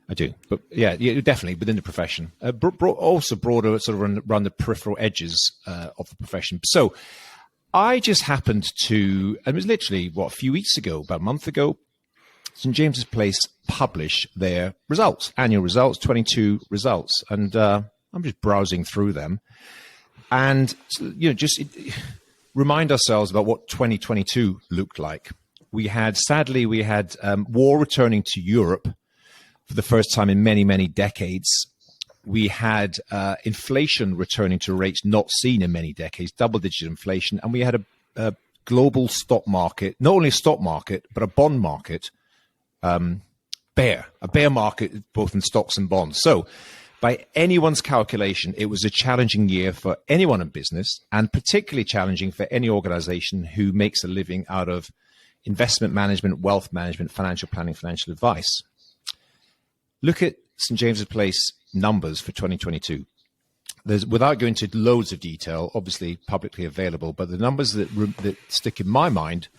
I do. But yeah, definitely within the profession. Also broader, sort of run the peripheral edges of the profession. So I just happened to, it was literally, a few weeks ago, about a month ago, St. James's Place publish their results, annual results, 22 results. And I'm just browsing through them. And, remind ourselves about what 2022 looked like. Sadly, we had war returning to Europe for the first time in many, many decades. We had inflation returning to rates not seen in many decades, double-digit inflation. And we had a global stock market, not only a stock market, but a bond market, a bear market, both in stocks and bonds. So by anyone's calculation, it was a challenging year for anyone in business, and particularly challenging for any organization who makes a living out of investment management, wealth management, financial planning, financial advice. Look at St. James's Place numbers for 2022. Without going into loads of detail, obviously publicly available, but the numbers that stick in my mind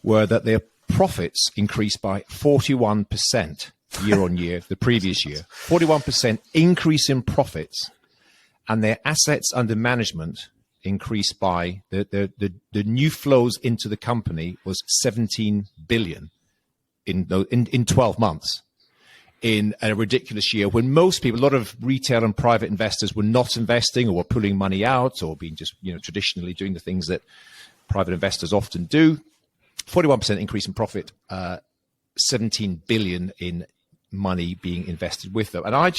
were that their profits increased by 41% year on year, the previous year. 41% increase in profits, and their assets under management increased by the new flows into the company was 17 billion in 12 months. In a ridiculous year when most people, a lot of retail and private investors were not investing or were pulling money out or being just, traditionally doing the things that private investors often do. 41% increase in profit, 17 billion in money being invested with them. And I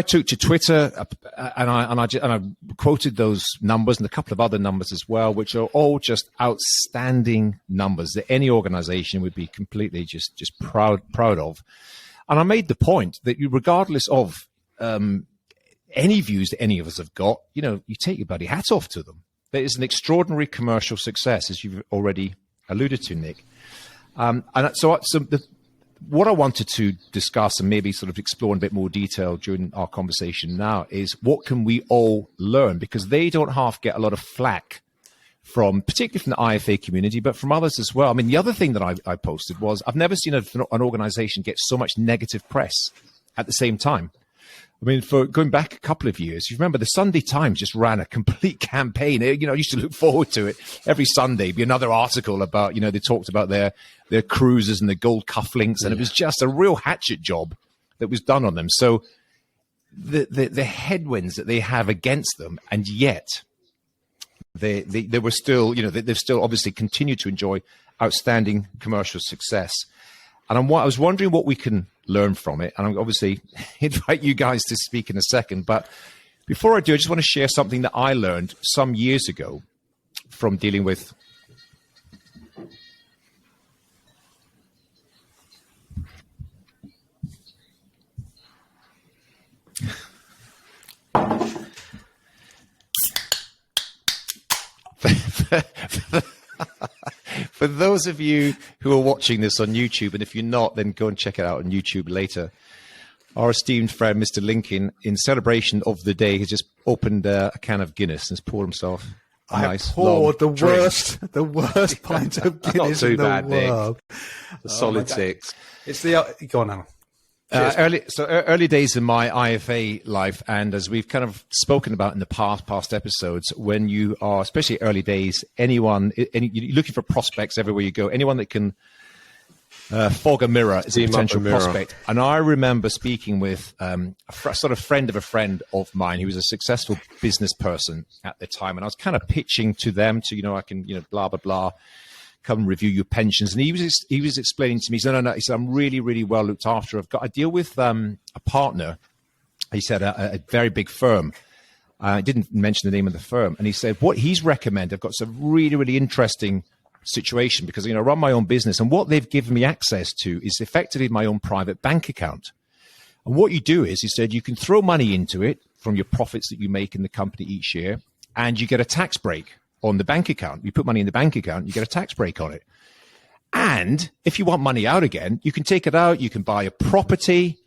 took to Twitter and I quoted those numbers and a couple of other numbers as well, which are all just outstanding numbers that any organization would be completely just proud of. And I made the point that regardless of any views that any of us have got, you take your bloody hat off to them. There is an extraordinary commercial success, as you've already alluded to, Nick. What I wanted to discuss and maybe sort of explore in a bit more detail during our conversation now is what can we all learn? Because they don't half get a lot of flack particularly from the IFA community, but from others as well. I mean, the other thing that I posted was I've never seen an organization get so much negative press at the same time. I mean, for going back a couple of years, you remember the Sunday Times just ran a complete campaign. I used to look forward to it every Sunday. Be another article about, they talked about their cruises and the gold cufflinks, and it was just a real hatchet job that was done on them. So the headwinds that they have against them, and yet they were still, they've still obviously continued to enjoy outstanding commercial success. And I was wondering what we can learn from it. And I'm obviously invite you guys to speak in a second. But before I do, I just want to share something that I learned some years ago from dealing with for those of you who are watching this on YouTube, and if you're not, then go and check it out on YouTube later. Our esteemed friend, Mr. Lincoln, in celebration of the day, has just opened a can of Guinness and has poured himself a nice
poured
long
the worst pint of Guinness
Not too
in the
bad,
world.
Nick. A solid 6.
It's the go on now.
Early days in my IFA life, and as we've kind of spoken about in the past episodes, when you are, especially early days, you're looking for prospects everywhere you go, anyone that can Fog a mirror is a
Team up
potential
a mirror.
prospect. And I remember speaking with a sort of friend of mine who was a successful business person at the time. And I was kind of pitching to them I can, blah, blah, blah, come and review your pensions. And he was explaining to me, he said, no. He said, I'm really, really well looked after. I deal with a partner. He said, a very big firm. I didn't mention the name of the firm. And he said, what he's recommended, I've got some really, really interesting situation because, I run my own business. And what they've given me access to is effectively my own private bank account. And what you do is, he said, you can throw money into it from your profits that you make in the company each year, and you get a tax break on the bank account. You put money in the bank account, you get a tax break on it. And if you want money out again, you can take it out, you can buy a property,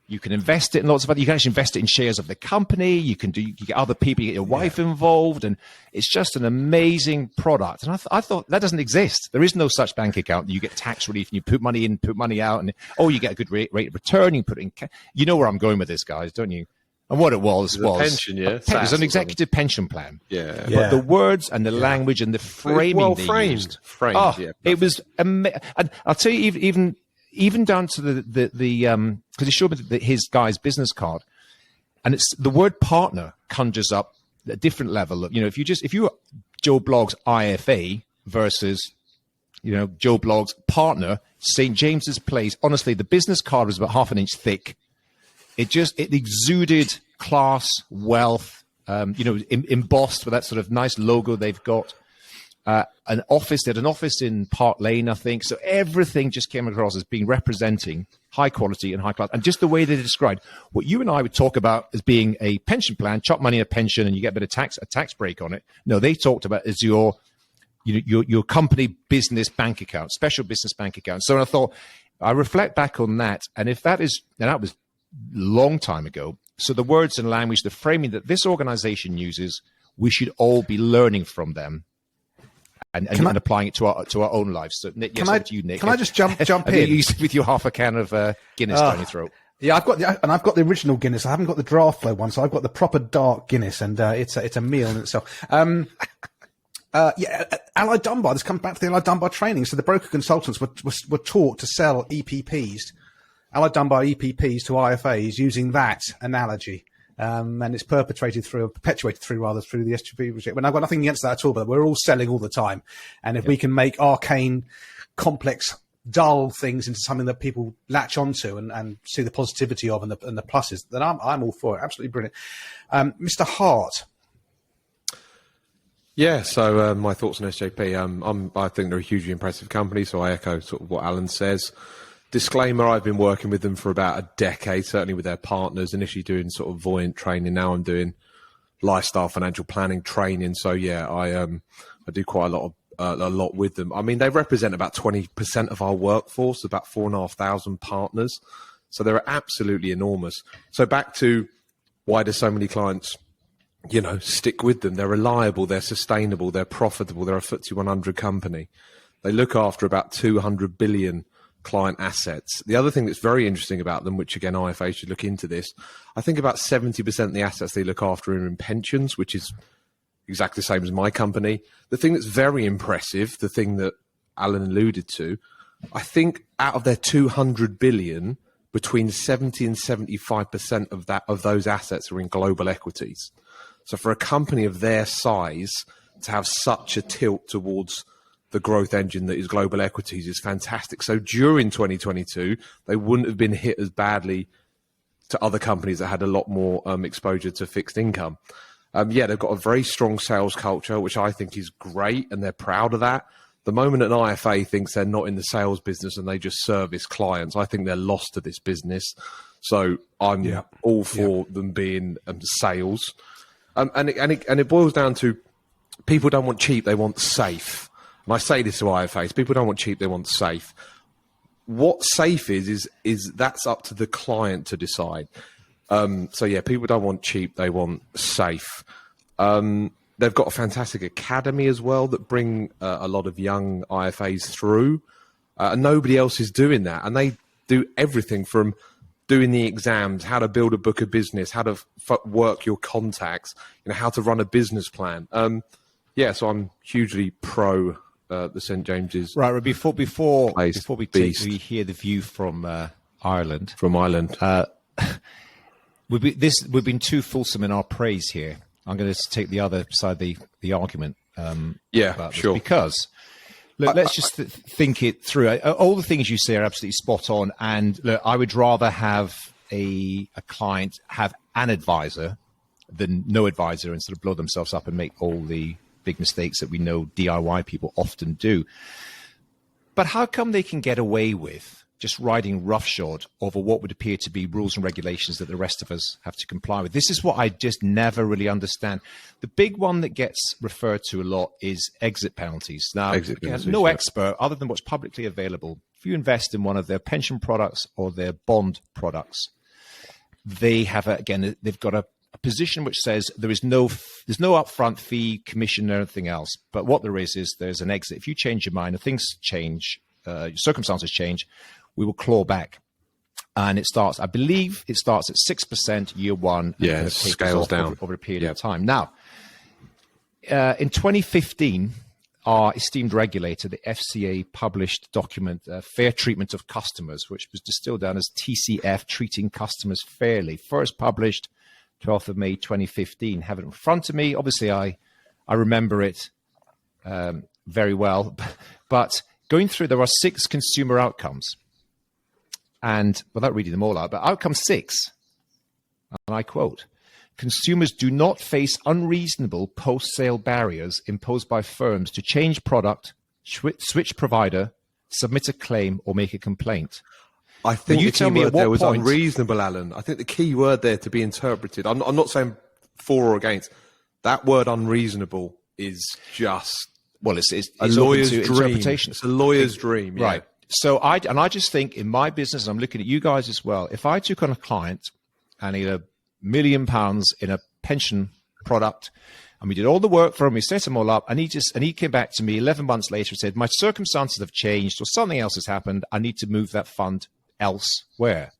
you can invest it in lots of other, you can actually invest it in shares of the company, you get other people, you get your wife involved, and it's just an amazing product. And I thought that doesn't exist. There is no such bank account. You get tax relief and you put money in, put money out, and you get a good rate of return, you put it in you know where I'm going with this, guys, don't you? And what it was
a pension, yeah.
It was an executive pension plan.
Yeah.
But the words and the language and the framing they used. It was and I'll tell you, even down to the because he showed me his guy's business card, and it's the word partner conjures up a different level of, if you were Joe Blogg's IFA versus Joe Blogg's partner, St. James's Place, honestly, the business card was about half an inch thick. It exuded class, wealth, embossed with that sort of nice logo they've got. An office, they had an office in Park Lane, I think. So everything just came across as being representing high quality and high class. And just the way they described what you and I would talk about as being a pension plan, chop money in a pension and you get a bit of a tax break on it. No, they talked about as your company business bank account, special business bank account. So I thought, I reflect back on that. And if that is, and that was a long time ago. So the words and language, the framing that this organization uses, we should all be learning from them. And applying it to our own lives. So, Nick, yes, over to you, Nick.
Can I just jump in?
You with your half a can of Guinness down your throat.
Yeah, I've got the original Guinness. I haven't got the draft flow one, so I've got the proper dark Guinness, and it's a meal in itself. Allied Dunbar. This comes back to the Allied Dunbar training. So the broker consultants were taught to sell EPPs, Allied Dunbar EPPs to IFAs using that analogy. And it's perpetuated through the SJP regime. And I've got nothing against that at all, but we're all selling all the time. And if we can make arcane, complex, dull things into something that people latch onto and see the positivity of and the pluses, then I'm all for it. Absolutely brilliant. Mr. Hart.
Yeah, so my thoughts on SJP. I think they're a hugely impressive company, so I echo sort of what Alan says. Disclaimer, I've been working with them for about a decade, certainly with their partners, initially doing sort of Voyant training. Now I'm doing lifestyle financial planning training. So yeah, I do quite a lot with them. I mean, they represent about 20% of our workforce, about 4,500 partners. So they're absolutely enormous. So back to why do so many clients, stick with them? They're reliable, they're sustainable, they're profitable. They're a FTSE 100 company. They look after about 200 billion client assets. The other thing that's very interesting about them, which again IFA should look into this, I think about 70% of the assets they look after are in pensions, which is exactly the same as my company. The thing that's very impressive, the thing that Alan alluded to, I think out of their 200 billion, between 70 and 75% of those assets are in global equities. So for a company of their size to have such a tilt towards the growth engine that is global equities is fantastic. So during 2022, they wouldn't have been hit as badly to other companies that had a lot more exposure to fixed income. They've got a very strong sales culture, which I think is great, and they're proud of that. The moment an IFA thinks they're not in the sales business and they just service clients, I think they're lost to this business. So I'm all for them being sales. And it boils down to people don't want cheap, they want safe. And I say this to IFAs, people don't want cheap, they want safe. What safe is that's up to the client to decide. People don't want cheap, they want safe. They've got a fantastic academy as well that bring a lot of young IFAs through. And nobody else is doing that. And they do everything from doing the exams, how to build a book of business, how to work your contacts, how to run a business plan. So I'm hugely pro the St James's.
Right. Before we hear the view from Ireland.
From Ireland.
We've been too fulsome in our praise here. I'm going to take the other side of the argument.
Yeah, sure.
Because look, let's just think it through. All the things you say are absolutely spot on. And look, I would rather have a client have an advisor than no advisor and sort of blow themselves up and make all the big mistakes that we know DIY people often do. But how come they can get away with just riding roughshod over what would appear to be rules and regulations that the rest of us have to comply with? This is what I just never really understand. The big one that gets referred to a lot is exit penalties. Now, no expert, other than what's publicly available, if you invest in one of their pension products or their bond products, they have, they've got a position which says there's no upfront fee, commission, or anything else. But what there is there's an exit. If you change your mind, if things change, your circumstances change, we will claw back. And I believe it starts at 6% year one.
Yeah, and it scales down
over a period of time. Now, in 2015, our esteemed regulator, the FCA, published document, Fair Treatment of Customers, which was distilled down as TCF, Treating Customers Fairly. First published 12th of May, 2015. Have it in front of me. Obviously, I remember it very well. But going through, there are 6 consumer outcomes. And without reading them all out, but outcome 6, and I quote, consumers do not face unreasonable post-sale barriers imposed by firms to change product, switch provider, submit a claim, or make a complaint.
I think the key word there was unreasonable, Alan. I think the key word there to be interpreted, I'm not saying for or against, that word unreasonable is just...
Well, it's
a lawyer's
dream. Interpretation.
It's a lawyer's dream, yeah.
Right. So I just think in my business, and I'm looking at you guys as well, if I took on a client and he had £1 million in a pension product, and we did all the work for him, we set him all up, and he came back to me 11 months later and said, my circumstances have changed or something else has happened, I need to move that fund elsewhere.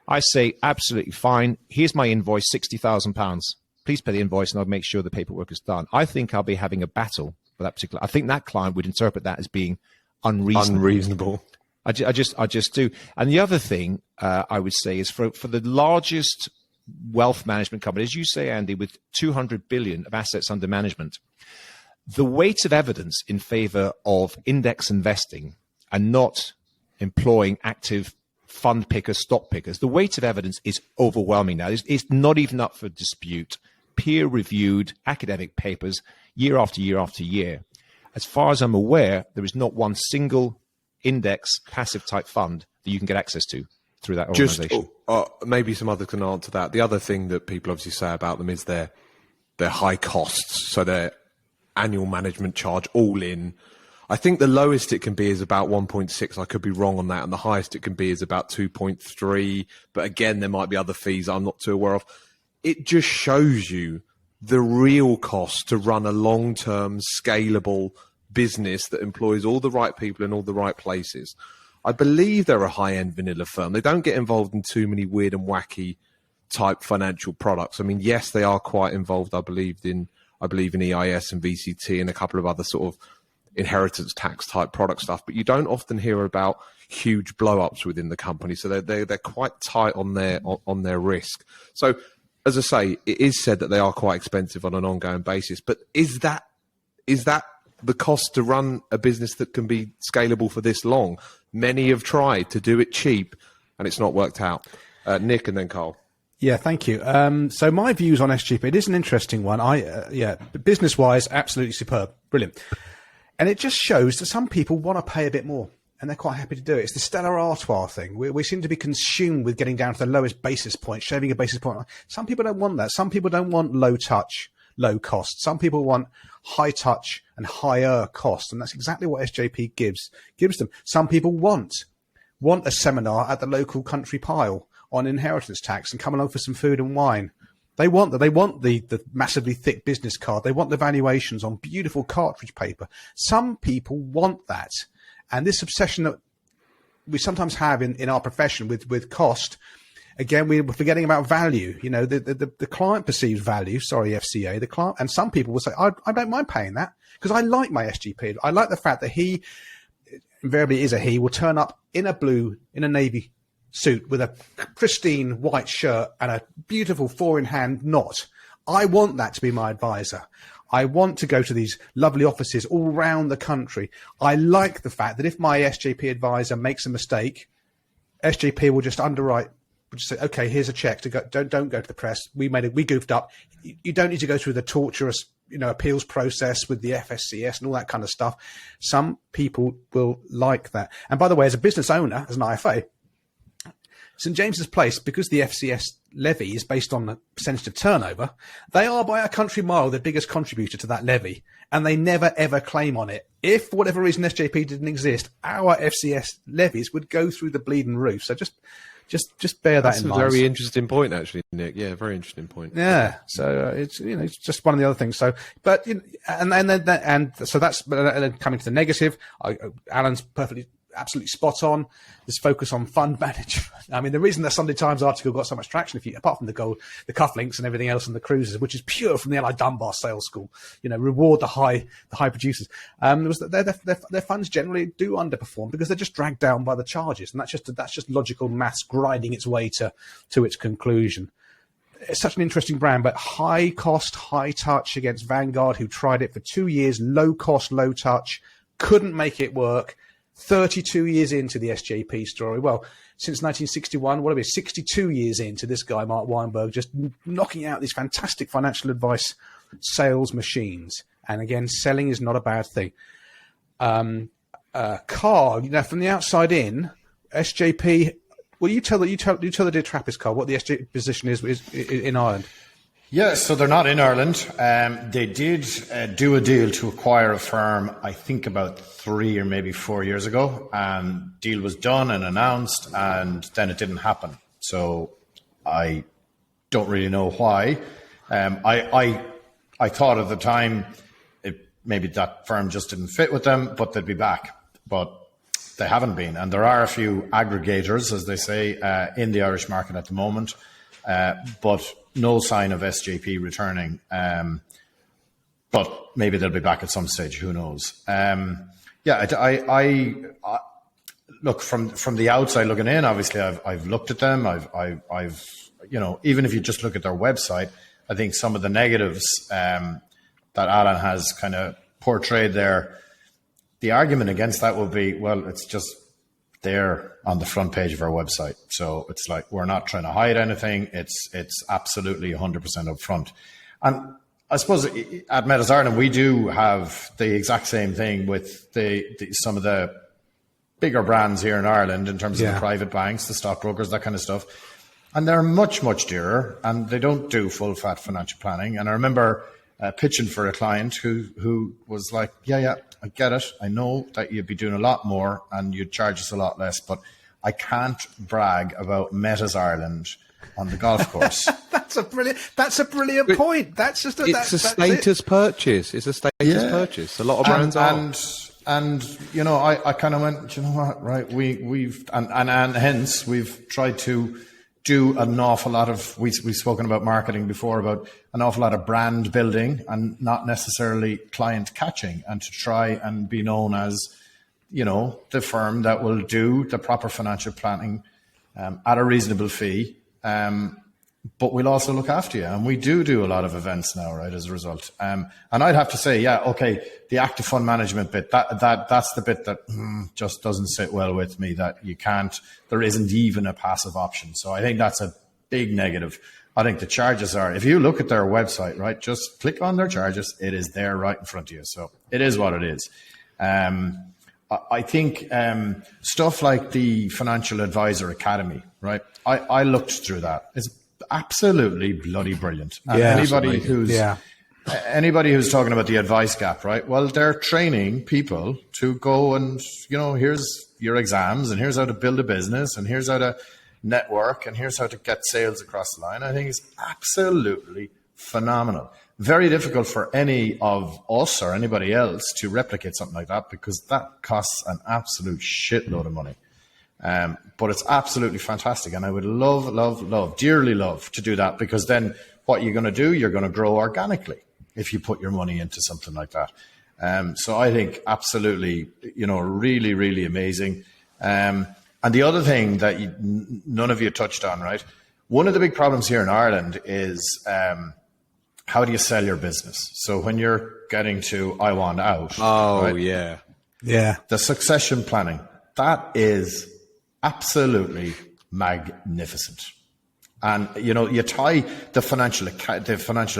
I say, absolutely fine. Here's my invoice, £60,000. Please pay the invoice and I'll make sure the paperwork is done. I think I'll be having a battle for that particular. I think that client would interpret that as being unreasonable. I just do. And the other thing I would say is for the largest wealth management company, as you say, Andy, with 200 billion of assets under management, the weight of evidence in favor of index investing and not employing active fund pickers, stock pickers, the weight of evidence is overwhelming now. It's not even up for dispute. Peer-reviewed academic papers year after year after year. As far as I'm aware, there is not one single index passive type fund that you can get access to through that organization.
Maybe some others can answer that. The other thing that people obviously say about them is their high costs. So their annual management charge all in. I think the lowest it can be is about 1.6. I could be wrong on that. And the highest it can be is about 2.3. But again, there might be other fees I'm not too aware of. It just shows you the real cost to run a long-term, scalable business that employs all the right people in all the right places. I believe they're a high-end vanilla firm. They don't get involved in too many weird and wacky type financial products. I mean, yes, they are quite involved, I believe in EIS and VCT and a couple of other sort of inheritance tax type product stuff, but you don't often hear about huge blow-ups within the company. So they're quite tight on their risk. So as I say, it is said that they are quite expensive on an ongoing basis, but is that the cost to run a business that can be scalable for this long? Many have tried to do it cheap and it's not worked out. Nick and then Carl.
Yeah, thank you. So my views on SJP, it is an interesting one. Business-wise, absolutely superb. Brilliant. And it just shows that some people want to pay a bit more and they're quite happy to do it. It's the Stella Artois thing. We seem to be consumed with getting down to the lowest basis point, shaving a basis point. Some people don't want that. Some people don't want low touch, low cost. Some people want high touch and higher cost. And that's exactly what SJP gives them. Some people want a seminar at the local country pile on inheritance tax and come along for some food and wine. They want that. They want the massively thick business card. They want the valuations on beautiful cartridge paper. Some people want that. And this obsession that we sometimes have in our profession with cost, again, we were forgetting about value. You know, the client perceives value. Sorry, FCA, the client, and some people will say, I don't mind paying that because I like my SJP. I like the fact that he, invariably is a he, will turn up in a navy suit with a pristine white shirt and a beautiful 4-in-hand knot. I want that to be my advisor. I want to go to these lovely offices all around the country. I like the fact that if my SJP advisor makes a mistake, SJP will just underwrite, will just say, okay, here's a check to go. Don't go to the press. We goofed up. You don't need to go through the torturous, appeals process with the FSCS and all that kind of stuff. Some people will like that. And by the way, as a business owner, as an IFA, St James's Place, because the FCS levy is based on the percentage of turnover, they are by a country mile the biggest contributor to that levy, and they never ever claim on it. If for whatever reason SJP didn't exist, our FCS levies would go through the bleeding roof. So just bear that in mind.
That's a very interesting point, actually, Nick. Yeah, very interesting point.
Yeah, so it's it's just one of the other things. So, but so that's coming to the negative. Alan's absolutely spot on. This focus on fund management. I mean, the reason the Sunday Times article got so much traction, apart from the cufflinks and everything else on the cruises, which is pure from the L.I. Dunbar sales school, reward the high producers, was that their funds generally do underperform because they're just dragged down by the charges, and that's just logical maths grinding its way to its conclusion. It's such an interesting brand, but high cost, high touch against Vanguard, who tried it for 2 years, low cost, low touch, couldn't make it work. 32 years into the SJP story. Well, since 1961, 62 years into this guy, Mark Weinberg, just knocking out these fantastic financial advice sales machines. And again, selling is not a bad thing. Carl, from the outside in, SJP, well, you tell the dear Trappist, Carl, what the SJP position is in Ireland.
Yeah, so they're not in Ireland. They did do a deal to acquire a firm, I think about 3 or maybe 4 years ago, and deal was done and announced, and then it didn't happen. So I don't really know why. I thought at the time maybe that firm just didn't fit with them, but they'd be back. But they haven't been, and there are a few aggregators, as they say, in the Irish market at the moment, but no sign of SJP returning, but maybe they'll be back at some stage. Who knows? I look from the outside looking in. Obviously, I've looked at them. I've even if you just look at their website, I think some of the negatives that Alan has kind of portrayed there. The argument against that would be, well, it's just there on the front page of our website. So it's like, we're not trying to hide anything. It's absolutely 100% upfront. And I suppose at Metas Ireland, we do have the exact same thing with some of the bigger brands here in Ireland in terms of the private banks, the stockbrokers, that kind of stuff. And they're much, much dearer, and they don't do full fat financial planning. And I remember pitching for a client who was like, yeah, I get it. I know that you'd be doing a lot more and you'd charge us a lot less, but I can't brag about Metas Ireland on the golf course.
That's a brilliant point. It's a
status purchase. It's a status purchase. A lot of brands are.
And I kind of went, you know what, right? We've hence we've tried to do an awful lot of, we've spoken about marketing before, about an awful lot of brand building and not necessarily client catching, and to try and be known as, the firm that will do the proper financial planning at a reasonable fee. But we'll also look after you. And we do a lot of events now, right, as a result. And I'd have to say, the active fund management bit, that's the bit that just doesn't sit well with me, that there isn't even a passive option. So I think that's a big negative. I think the charges are, if you look at their website, right, just click on their charges. It is there right in front of you. So it is what it is. I think stuff like the Financial Advisor Academy, right? I looked through that. It's absolutely bloody brilliant. And anybody who's talking about the advice gap, right? Well, they're training people to go and, here's your exams, and here's how to build a business, and here's how to network, and here's how to get sales across the line. I think it's absolutely phenomenal. Very difficult for any of us or anybody else to replicate something like that, because that costs an absolute shitload of money. But it's absolutely fantastic. And I would dearly love to do that, because then what you're going to do, you're going to grow organically if you put your money into something like that. So I think absolutely, really, really amazing. And the other thing that none of you touched on, right? One of the big problems here in Ireland is how do you sell your business? So when you're getting to I want out.
Oh,
right?
yeah.
Yeah.
The succession planning, that is absolutely magnificent. And, you tie the Financial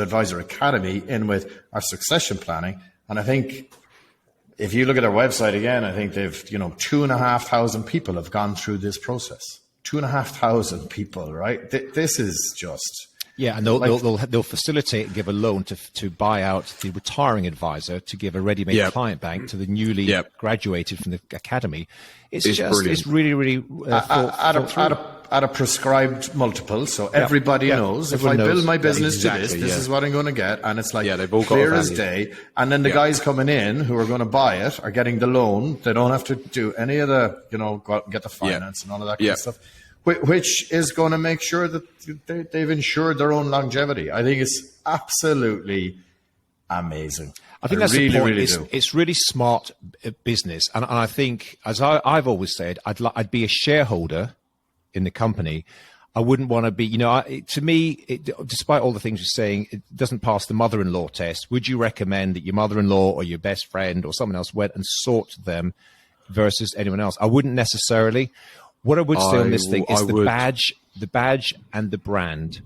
Advisor Academy in with our succession planning. And I think if you look at their website again, I think they've, 2,500 people have gone through this process. 2,500 people, right? This is just...
Yeah, and they'll facilitate and give a loan to buy out the retiring advisor to give a ready-made client bank to the newly graduated from the academy. It's really, really
at a prescribed multiple, so everybody knows. If I build my business to this is what I'm going to get, and it's like
they've all got
clear as day. And then the guys coming in who are going to buy it are getting the loan. They don't have to do any of the, go out and get the finance and all of that kind of stuff. Which is going to make sure that they've ensured their own longevity. I think it's absolutely amazing.
I think that's the point. It's really smart business. And I think, as I've always said, I'd be a shareholder in the company. I wouldn't want to be, to me, despite all the things you're saying, it doesn't pass the mother-in-law test. Would you recommend that your mother-in-law or your best friend or someone else went and sought them versus anyone else? I wouldn't necessarily. What I would say on this thing is the badge and the brand.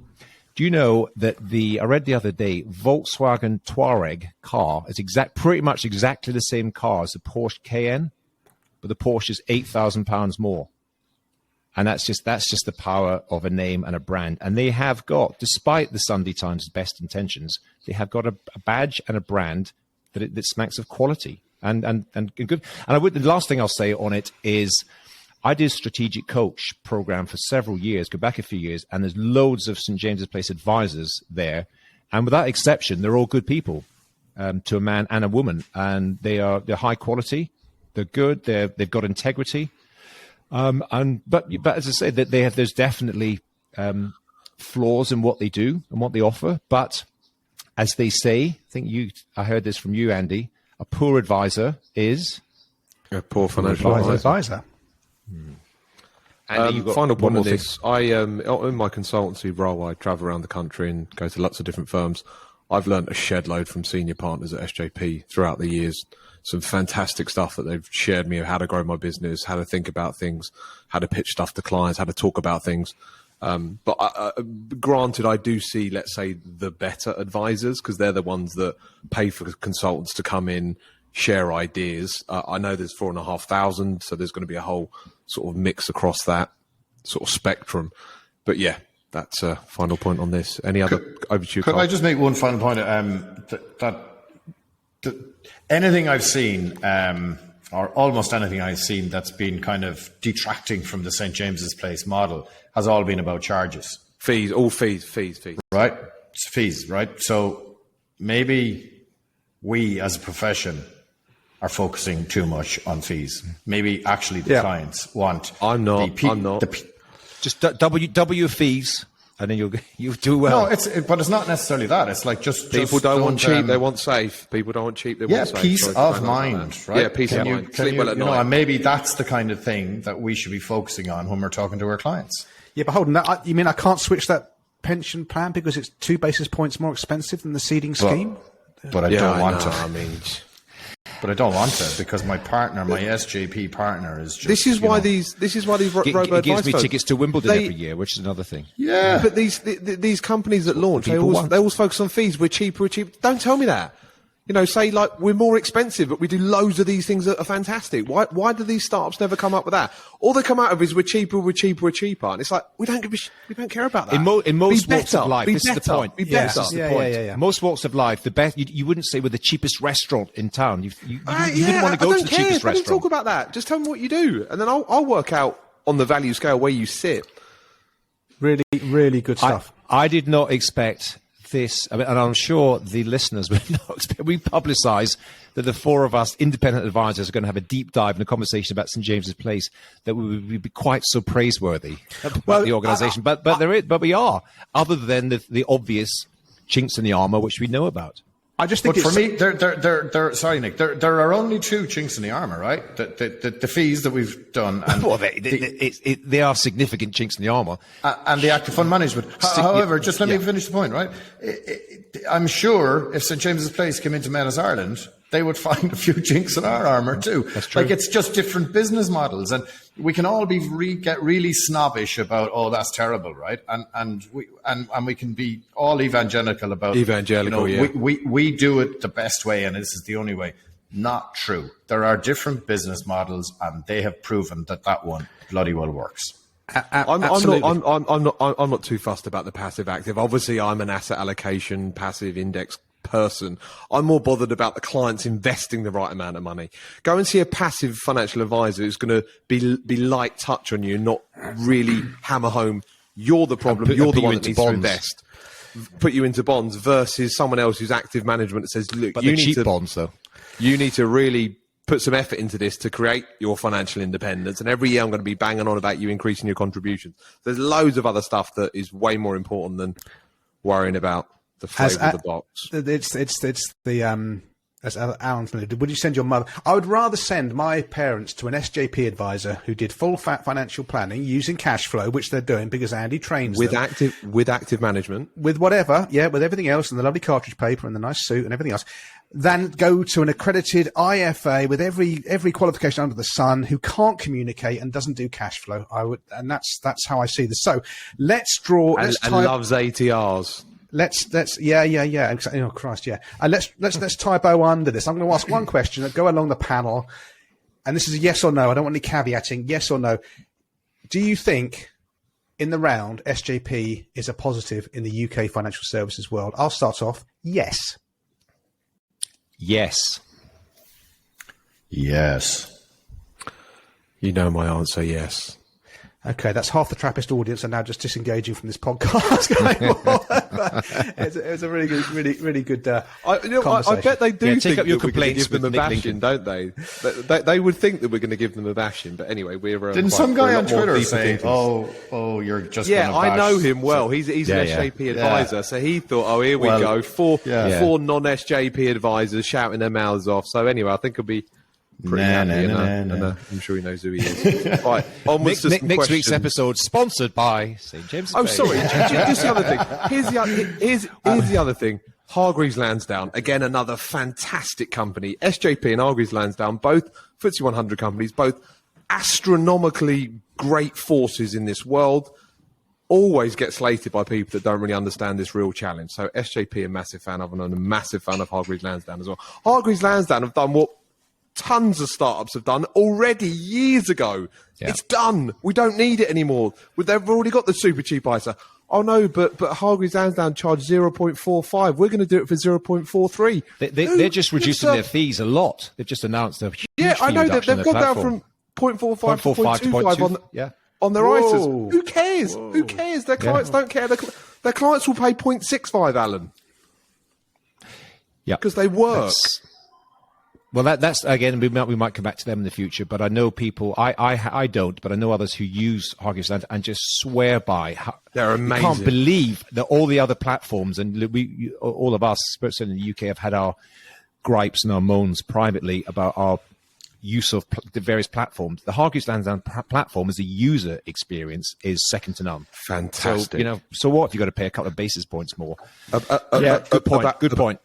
Do you know that I read the other day, Volkswagen Touareg car is pretty much exactly the same car as the Porsche Cayenne, but the Porsche is £8,000 more. And that's just the power of a name and a brand. And they have got, despite the Sunday Times' best intentions, they have got a badge and a brand that smacks of quality and good. And the last thing I'll say on it is, I did a strategic coach program for several years, go back a few years, and there's loads of St. James's Place advisors there. And without exception, they're all good people, to a man and a woman. And they're high quality. They're good. They've got integrity. But as I say, that there's definitely flaws in what they do and what they offer. But as they say, I heard this from you, Andy, a poor advisor is
a poor financial advisor. Final point on this. I in my consultancy role, I travel around the country and go to lots of different firms. I've learned a shed load from senior partners at SJP throughout the years. Some fantastic stuff that they've shared me of how to grow my business, how to think about things, how to pitch stuff to clients, how to talk about things. But granted, I do see, let's say, the better advisors, because they're the ones that pay for consultants to come in, share ideas. I know there's 4,500, so there's going to be a whole sort of mix across that sort of spectrum. But yeah, that's a final point on this. Any other over to you,
Could
Carl?
I just make one final point? Anything I've seen, or almost anything I've seen that's been kind of detracting from the St. James's Place model has all been about charges.
Fees, all fees.
Right? It's fees, right? So maybe we as a profession are focusing too much on fees. Maybe actually the clients want...
I'm not.
Just double your fees, and then you'll do well.
No, but it's not necessarily that. It's like just
people don't want cheap; they want safe. People don't want cheap; they want safe.
Peace of mind, right?
Yeah, peace of mind. Sleep well at night.
And maybe that's the kind of thing that we should be focusing on when we're talking to our clients.
Yeah, but hold on. You mean I can't switch that pension plan because it's 2 basis points more expensive than the seeding scheme?
But I don't want to.
But
I don't want to, because my partner, my SJP partner, is just...
This is why these robo-advice
gives me
folks,
tickets to Wimbledon every year, which is another thing.
Yeah.
But these companies that launch, they always focus on fees. We're cheaper. Don't tell me that. Say like we're more expensive, but we do loads of these things that are fantastic. Why do these startups never come up with that? All they come out of is we're cheaper, and it's like we don't care about that.
In most walks of life, this is the point.
Be better.
Yeah.
Most walks of life, the best. You wouldn't say we're the cheapest restaurant in town. You wouldn't want to go to the cheapest restaurant.
I don't talk about that. Just tell me what you do, and then I'll work out on the value scale where you sit.
Really, really good stuff.
I did not expect this, and I'm sure the listeners would not expect. We publicise that the four of us independent advisors are going to have a deep dive in a conversation about St James's Place that we would be quite so praiseworthy about the organisation. But we are, other than the obvious chinks in the armour which we know about.
I just think,
but for me, sorry, Nick, there are only two chinks in the armour, right? The fees that we've done, and
well, they are significant chinks in the armour,
and the active fund management. However, just let me finish the point, right? I'm sure if St James's Place came into Mellors Ireland, they would find a few chinks in our armour too.
That's true.
Like, it's just different business models, and we can all get really snobbish about, oh, that's terrible, right? And we can be all evangelical about we do it the best way, and this is the only way. Not true. There are different business models, and they have proven that one bloody well works.
I'm not too fussed about the passive active. Obviously, I'm an asset allocation passive index person. I'm more bothered about the clients investing the right amount of money. Go and see a passive financial advisor who's going to be light touch on you, not really hammer home you're the problem, you're the one that needs to invest, put you into bonds, versus someone else who's active management that says, look, you need
bonds though.
You need to really put some effort into this to create your financial independence. And every year I'm going to be banging on about you increasing your contributions. There's loads of other stuff that is way more important than worrying about the flavour of the box.
It's the as Alan's did. Would you send your mother? I would rather send my parents to an SJP advisor who did full financial planning using cash flow, which they're doing because Andy trains
with
them.
active management,
with whatever, with everything else, and the lovely cartridge paper and the nice suit and everything else, than go to an accredited IFA with every qualification under the sun who can't communicate and doesn't do cash flow. And that's how I see this. So let's draw
and loves ATRs.
Let's oh Christ, yeah. And let's typo under this. I'm going to ask one question that go along the panel, and this is a yes or no. I don't want any caveating. Yes or no. Do you think in the round SJP is a positive in the UK financial services world? I'll start off. Yes.
Yes.
Yes.
You know my answer. Yes.
Okay, that's half the Trappist audience are now just disengaging from this podcast. It was a really good conversation.
I bet they do
take
think
up your
that we're going to
complaints
give them a
with Nick
bashing,
Lincoln.
don't they? They would think that we're going to give them a bashing, but anyway, we're
didn't some guy on Twitter say, "Oh, you're just
yeah,
gonna bash."
I know him well. He's an SJP advisor, so he thought, "Oh, here we go, four non-SJP advisors shouting their mouths off." So anyway, I think it'll be pretty happy, I'm sure he knows who he is. Right, onwards to some
next week's
questions.
episode sponsored by St James's
Oh,
Place.
sorry. Just the other thing. Here's the other thing. Hargreaves Lansdown, again, another fantastic company. SJP and Hargreaves Lansdown, both FTSE 100 companies, both astronomically great forces in this world. Always get slated by people that don't really understand this real challenge. So SJP, a massive fan of, and I'm a massive fan of Hargreaves Lansdown as well. Hargreaves Lansdown have done what tons of startups have done already years ago. Yeah. It's done. We don't need it anymore. They've already got the super cheap ISA. Oh no, but Hargreaves Lansdown charged 0.45. We're going to do it for 0.43.
They're just reducing their fees a lot. They've just announced a huge fee
I know
reduction
they've gone down from 0.45 to 0.25 on their ISAs. Who cares? Whoa. Who cares? Their clients don't care. Their clients will pay 0.65, Alan.
Yeah,
because they work.
Well, that's again. We might come back to them in the future, but I know people. I don't, but I know others who use Hargreaves Lansdown and just swear by.
They're amazing.
You can't believe that all the other platforms, and all of us, certainly in the UK, have had our gripes and our moans privately about our use of the various platforms. The Hargreaves Lansdown platform as a user experience is second to none.
Fantastic.
So, so what if you've got to pay a couple of basis points more? Good point. Good point.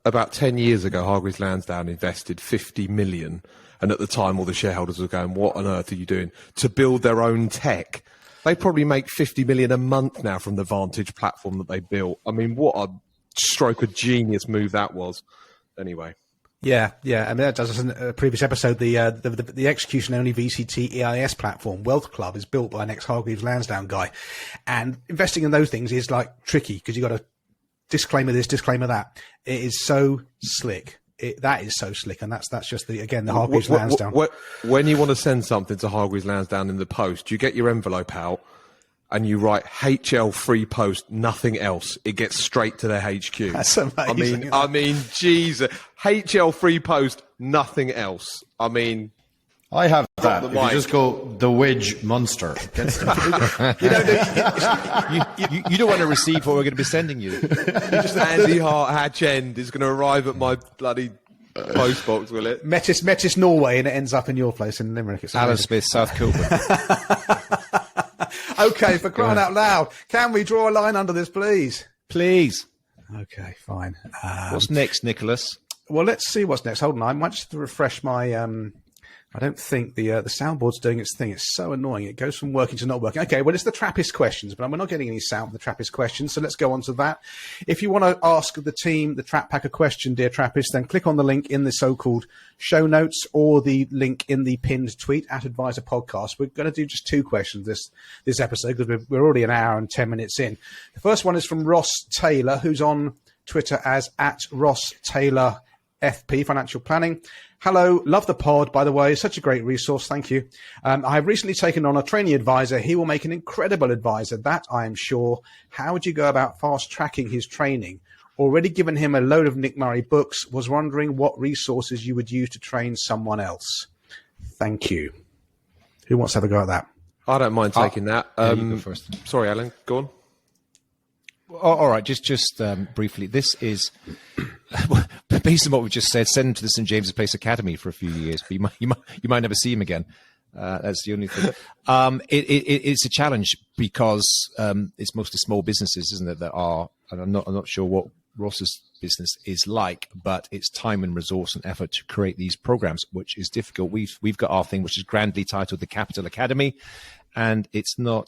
About 10 years ago, Hargreaves Lansdown invested 50 million. And at the time, all the shareholders were going, what on earth are you doing? To build their own tech. They probably make 50 million a month now from the Vantage platform that they built. I mean, what a stroke of genius move that was. Anyway.
Yeah. I mean, that does in a previous episode. The execution only VCT EIS platform, Wealth Club, is built by an ex-Hargreaves Lansdown guy. And investing in those things is like tricky because you've got to disclaimer this, disclaimer that. It is so slick. That is so slick, and that's just the Hargreaves Lansdown.
When you want to send something to Hargreaves Lansdown in the post, you get your envelope out, and you write HL free post, nothing else, it gets straight to their HQ.
That's amazing.
I mean, Jesus, HL free post, nothing else. I mean,
I have that.
the
If you
mic.
just go the Wedge Munster.
You don't want to receive what we're going to be sending you.
just Andy Hart Hatch End is going to arrive at my bloody post box, will it?
Metis, Norway, and it ends up in your place in Limerick. It's
Alan
amazing.
Smith, South Kilburn.
Okay, for crying out loud, can we draw a line under this, please?
Please.
Okay, fine.
What's next, Nicholas?
Well, let's see what's next. Hold on, I might just refresh my. I don't think the soundboard's doing its thing. It's so annoying. It goes from working to not working. Okay, well, it's the Trappist questions, but we're not getting any sound from the Trappist questions, so let's go on to that. If you want to ask the team, the Trap Pack, a question, dear Trappist, then click on the link in the so-called show notes or the link in the pinned tweet at Advisor Podcast. We're going to do just 2 questions this episode because we're already an hour and 10 minutes in. The first one is from Ross Taylor, who's on Twitter as @RossTaylorFP, Financial Planning. Hello, love the pod, by the way. Such a great resource. Thank you. I have recently taken on a trainee advisor. He will make an incredible advisor, that I am sure. How would you go about fast tracking his training? Already given him a load of Nick Murray books. Was wondering what resources you would use to train someone else. Thank you. Who wants to have a go at that?
I don't mind taking that.
you go first.
Sorry, Alan, go on.
All right, just briefly, this is based on what we just said. Send him to the St James's Place Academy for a few years, but you might never see him again. That's the only thing. It's a challenge because it's mostly small businesses, isn't it? That are, and I'm not sure what Ross's business is like, but it's time and resource and effort to create these programs, which is difficult. We've got our thing, which is grandly titled the Capital Academy, and it's not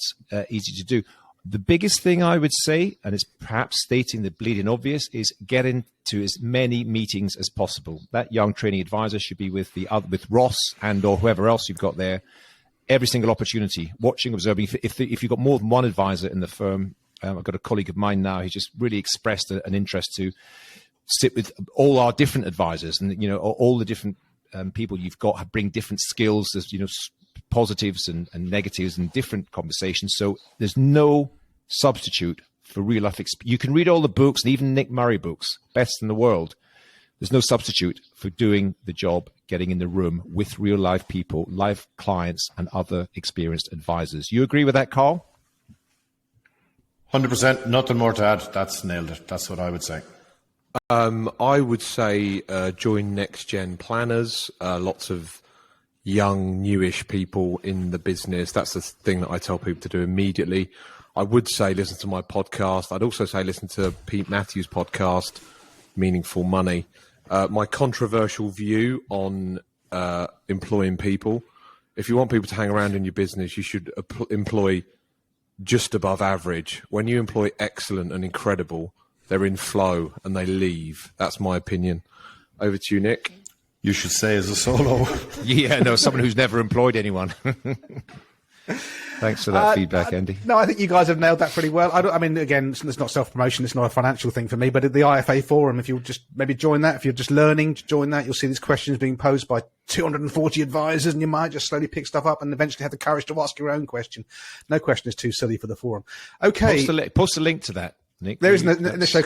easy to do. The biggest thing I would say, and it's perhaps stating the bleeding obvious, is get into as many meetings as possible. That young trainee advisor should be with with Ross and or whoever else you've got there, every single opportunity, watching, observing. If you've got more than one advisor in the firm, I've got a colleague of mine now who just really expressed an interest to sit with all our different advisors, and all the different people you've got bring different skills. There's positives and negatives and different conversations. So there's no substitute for real life experience. You can read all the books, and even Nick Murray books, best in the world. There's no substitute for doing the job, getting in the room with real life people, live clients, and other experienced advisors. You agree with that, Carl?
100%. Nothing more to add. That's nailed it. That's what I would say.
I would say join Next Gen Planners. Lots of young, newish people in the business. That's the thing that I tell people to do immediately. I would say listen to my podcast. I'd also say listen to Pete Matthews' podcast, Meaningful Money. My controversial view on employing people. If you want people to hang around in your business, you should employ just above average. When you employ excellent and incredible, they're in flow and they leave. That's my opinion. Over to you, Nick.
You should say as a solo.
Yeah, no, someone who's never employed anyone. Thanks for that feedback, Andy.
No, I think you guys have nailed that pretty well. I mean, again, it's not self-promotion. It's not a financial thing for me, but at the IFA forum, if you'll just maybe join that, if you're just learning, join that, you'll see these questions being posed by 240 advisors, and you might just slowly pick stuff up and eventually have the courage to ask your own question. No question is too silly for the forum. Okay.
Post a link to that, Nick.
There is in the show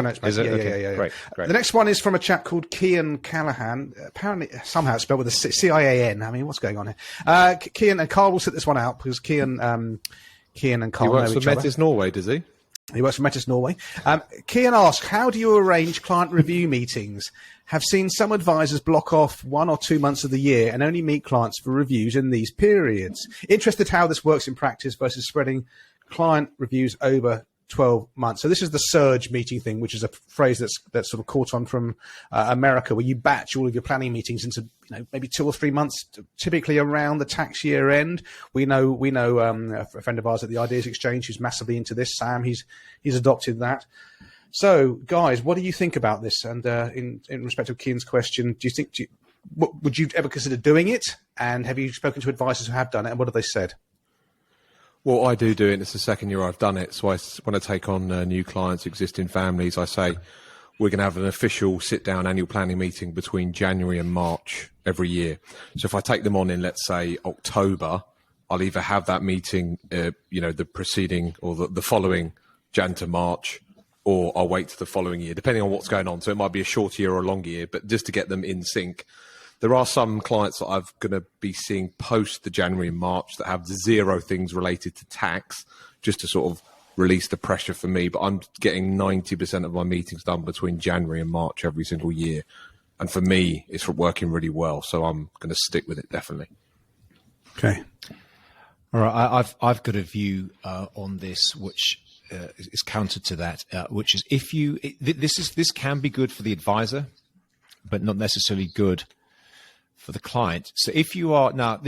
notes.
Yeah. Great.
The next one is from a chap called Cian Callahan. Apparently, somehow it's spelled with a C-I-A-N. I mean, what's going on here? Cian and Carl will set this one out because Cian and Carl
He works
know
for
each other.
Metis Norway, does he?
He works for Metis Norway. Cian asks, how do you arrange client review meetings? Have seen some advisors block off 1 or 2 months of the year and only meet clients for reviews in these periods. Interested how this works in practice versus spreading client reviews over 12 months. So this is the surge meeting thing, which is a phrase that's sort of caught on from America, where you batch all of your planning meetings into maybe 2 or 3 months, typically around the tax year end. We know a friend of ours at the Ideas Exchange who's massively into this. Sam, he's adopted that. So guys, what do you think about this? And in respect of Cian's question, would you ever consider doing it? And have you spoken to advisors who have done it, and what have they said?
Well, I do it. It's the second year I've done it. So when I take on new clients, existing families, I say we're going to have an official sit-down annual planning meeting between January and March every year. So if I take them on in, let's say, October, I'll either have that meeting, the preceding or the following Jan to March, or I'll wait to the following year, depending on what's going on. So it might be a short year or a long year, but just to get them in sync. There are some clients that I'm going to be seeing post the January and March that have 0 things related to tax, just to sort of release the pressure for me. But I'm getting 90% of my meetings done between January and March every single year. And for me, it's working really well. So I'm going to stick with it, definitely.
Okay.
All right. I've got a view on this, which is counter to that, which is this can be good for the advisor, but not necessarily good for the client. So if you are now,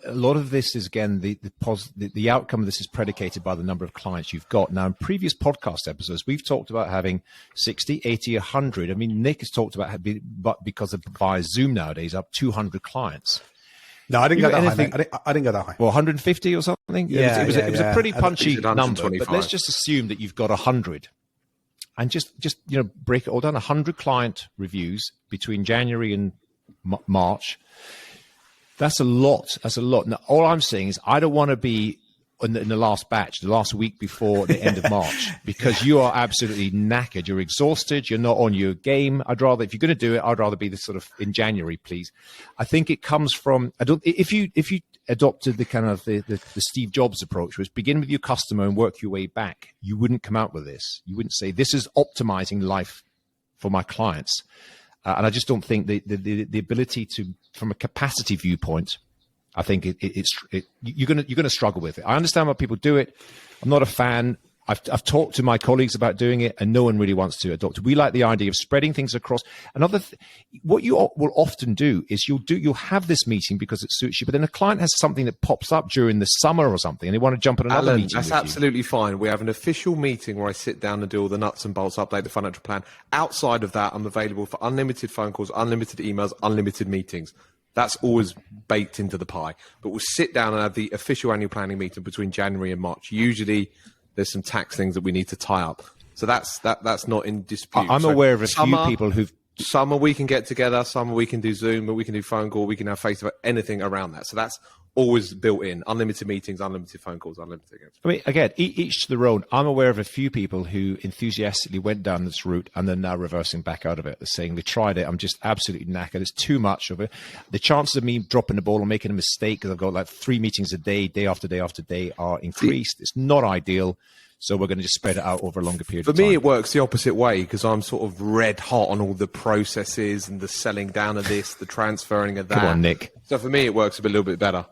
a lot of this is, again, the outcome of this is predicated by the number of clients you've got. Now, in previous podcast episodes, we've talked about having 60, 80, 100. I mean, Nick has talked about because of via Zoom nowadays, up 200 clients.
No, I didn't go that high. I didn't go that high.
Well, 150 or something?
Yeah,
it was a pretty punchy number,
125.
but let's just assume that you've got 100. And just break it all down. 100 client reviews between January and March. That's a lot. Now, all I'm saying is I don't want to be in the last batch, the last week before the end of March, because you are absolutely knackered. You're exhausted. You're not on your game. I'd rather, if you're going to do it, I'd rather be this sort of in January, please. I think it comes from, if you adopted the kind of the Steve Jobs approach, was begin with your customer and work your way back, you wouldn't come out with this. You wouldn't say, this is optimizing life for my clients. And I just don't think the ability to, from a capacity viewpoint, I think you're going to struggle with it. I understand why people do it. I'm not a fan. I've talked to my colleagues about doing it, and no one really wants to adopt it. We like the idea of spreading things across. What you will often do is you'll have this meeting because it suits you, but then a client has something that pops up during the summer or something, and they want to jump on another meeting.
That's absolutely fine. We have an official meeting where I sit down and do all the nuts and bolts, update the financial plan. Outside of that, I'm available for unlimited phone calls, unlimited emails, unlimited meetings. That's always baked into the pie. But we'll sit down and have the official annual planning meeting between January and March. Usually there's some tax things that we need to tie up. So that's not in dispute.
I'm aware of a few people who've...
Summer we can get together, summer we can do Zoom, but we can do phone call, we can have face-to-face, anything around that. So that's always built in. Unlimited meetings, unlimited phone calls, unlimited...
I mean, again, each to their own. I'm aware of a few people who enthusiastically went down this route and they're now reversing back out of it. They're saying, we tried it, I'm just absolutely knackered. It's too much of it. The chances of me dropping the ball or making a mistake because I've got like 3 meetings a day, day after day after day, are increased. It's not ideal. So we're going to just spread it out over a longer period of time.
For me, it works the opposite way because I'm sort of red hot on all the processes and the selling down of this, the transferring of that.
Come on, Nick.
So for me, it works a little bit better.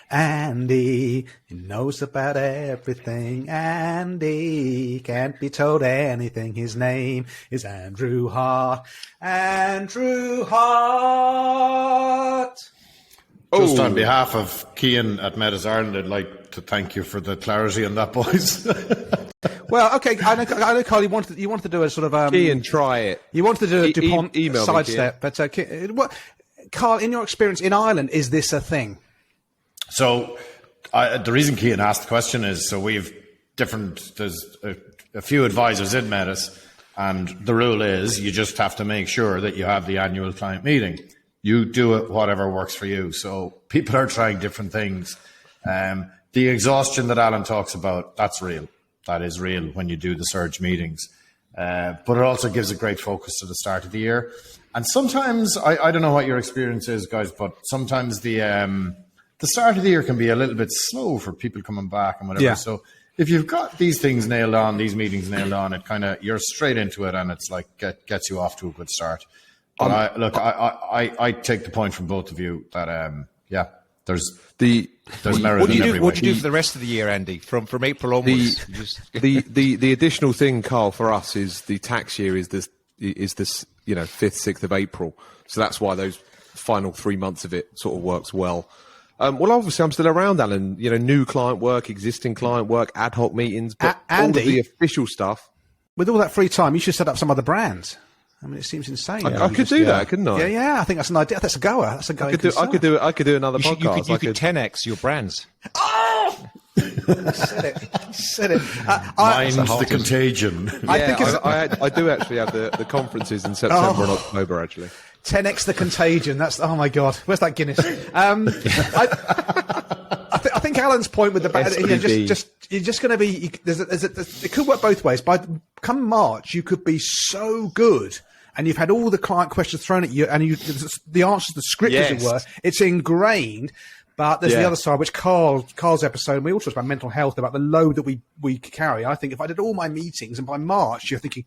Andy, he knows about everything. Andy can't be told anything. His name is Andrew Hart. Andrew Hart.
Just on behalf of Cian at Meadows Ireland, I'd like to thank you for the clarity on that, boys.
Well, okay, I know, Carl, you wanted to do a sort of...
Cian, try it.
You wanted to do a DuPont sidestep,
me,
but Carl, in your experience in Ireland, is this a thing?
So the reason Cian asked the question is, so there's a few advisors in Meadows, and the rule is you just have to make sure that you have the annual client meeting. You do it, whatever works for you. So people are trying different things. The exhaustion that Alan talks about, that's real. That is real when you do the surge meetings. But it also gives a great focus to the start of the year. And sometimes, I don't know what your experience is, guys, but sometimes the start of the year can be a little bit slow for people coming back and whatever.
Yeah.
So if you've got these things nailed on, these meetings nailed on, it kind of, you're straight into it and it's like gets you off to a good start. But I take the point from both of you that there's merit in every way.
What do you do for the rest of the year, Andy? From April onwards.
The additional thing, Carl, for us is the tax year is this 5th, 6th of April. So that's why those final 3 months of it sort of works well. Well, obviously, I'm still around, Alan. New client work, existing client work, ad hoc meetings, but
Andy,
all of the official stuff.
With all that free time, you should set up some other brands. I mean, it seems insane.
I could do that, couldn't I?
Yeah. I think that's an idea. That's a goer. That's a goer.
I could do another podcast.
You could 10x your brands.
Oh! Said it.
Mine's the contagion.
I do actually have the conferences in September and October, actually.
10x the contagion. That's, oh my God. Where's that Guinness? I think Alan's point with the you're just going to be. It could work both ways. By come March, you could be so good, and you've had all the client questions thrown at you, and the answers, the script, as it were, it's ingrained. But there's the other side, which Carl's episode. We all talked about mental health, about the load that we carry. I think if I did all my meetings, and by March, you're thinking,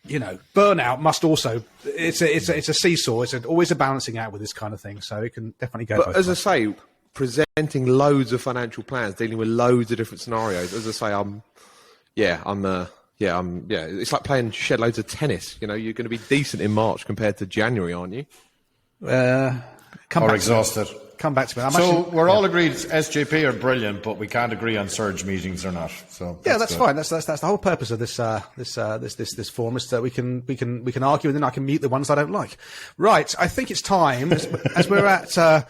burnout must also. It's a seesaw. It's always a balancing out with this kind of thing. So it can definitely go.
But as I say, presenting loads of financial plans, dealing with loads of different scenarios. As I say, it's like playing shed loads of tennis. You're going to be decent in March compared to January, aren't you?
Exhausted.
Come back to me.
We're all agreed SJP are brilliant, but we can't agree on surge meetings or not. So
that's fine. That's the whole purpose of this forum, is that we can argue, and then I can mute the ones I don't like. Right. I think it's time as we're at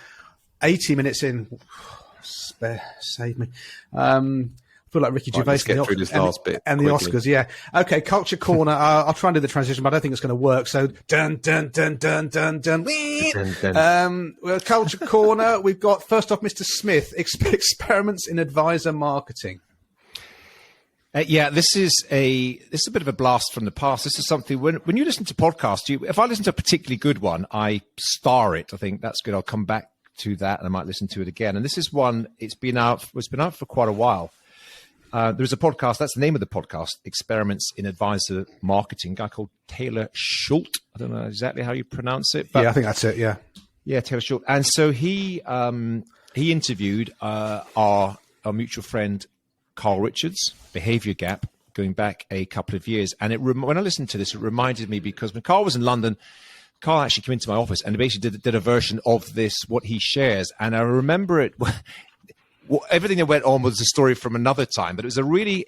80 minutes in. Save me. I feel like Ricky Gervais.
Let's get through this last bit
and the Oscars, yeah. Okay, Culture Corner. I'll try and do the transition, but I don't think it's going to work. So, dun dun dun dun dun dun. Well, Culture Corner. We've got first off, Mr. Smith. Experiments in advisor marketing.
This is a bit of a blast from the past. This is something when you listen to podcasts, if I listen to a particularly good one, I star it. I think that's good. I'll come back to that and I might listen to it again. And this is one. It's been out for quite a while. There's a podcast, that's the name of the podcast, Experiments in Advisor Marketing, a guy called Taylor Schultz. I don't know exactly how you pronounce it. But
yeah, I think that's it, yeah.
Yeah, Taylor Schultz. And so he interviewed our mutual friend, Carl Richards, Behavior Gap, going back a couple of years. And when I listened to this, it reminded me, because when Carl was in London, Carl actually came into my office and basically did a version of this, what he shares. And I remember it... Well, everything that went on was a story from another time, but it was a really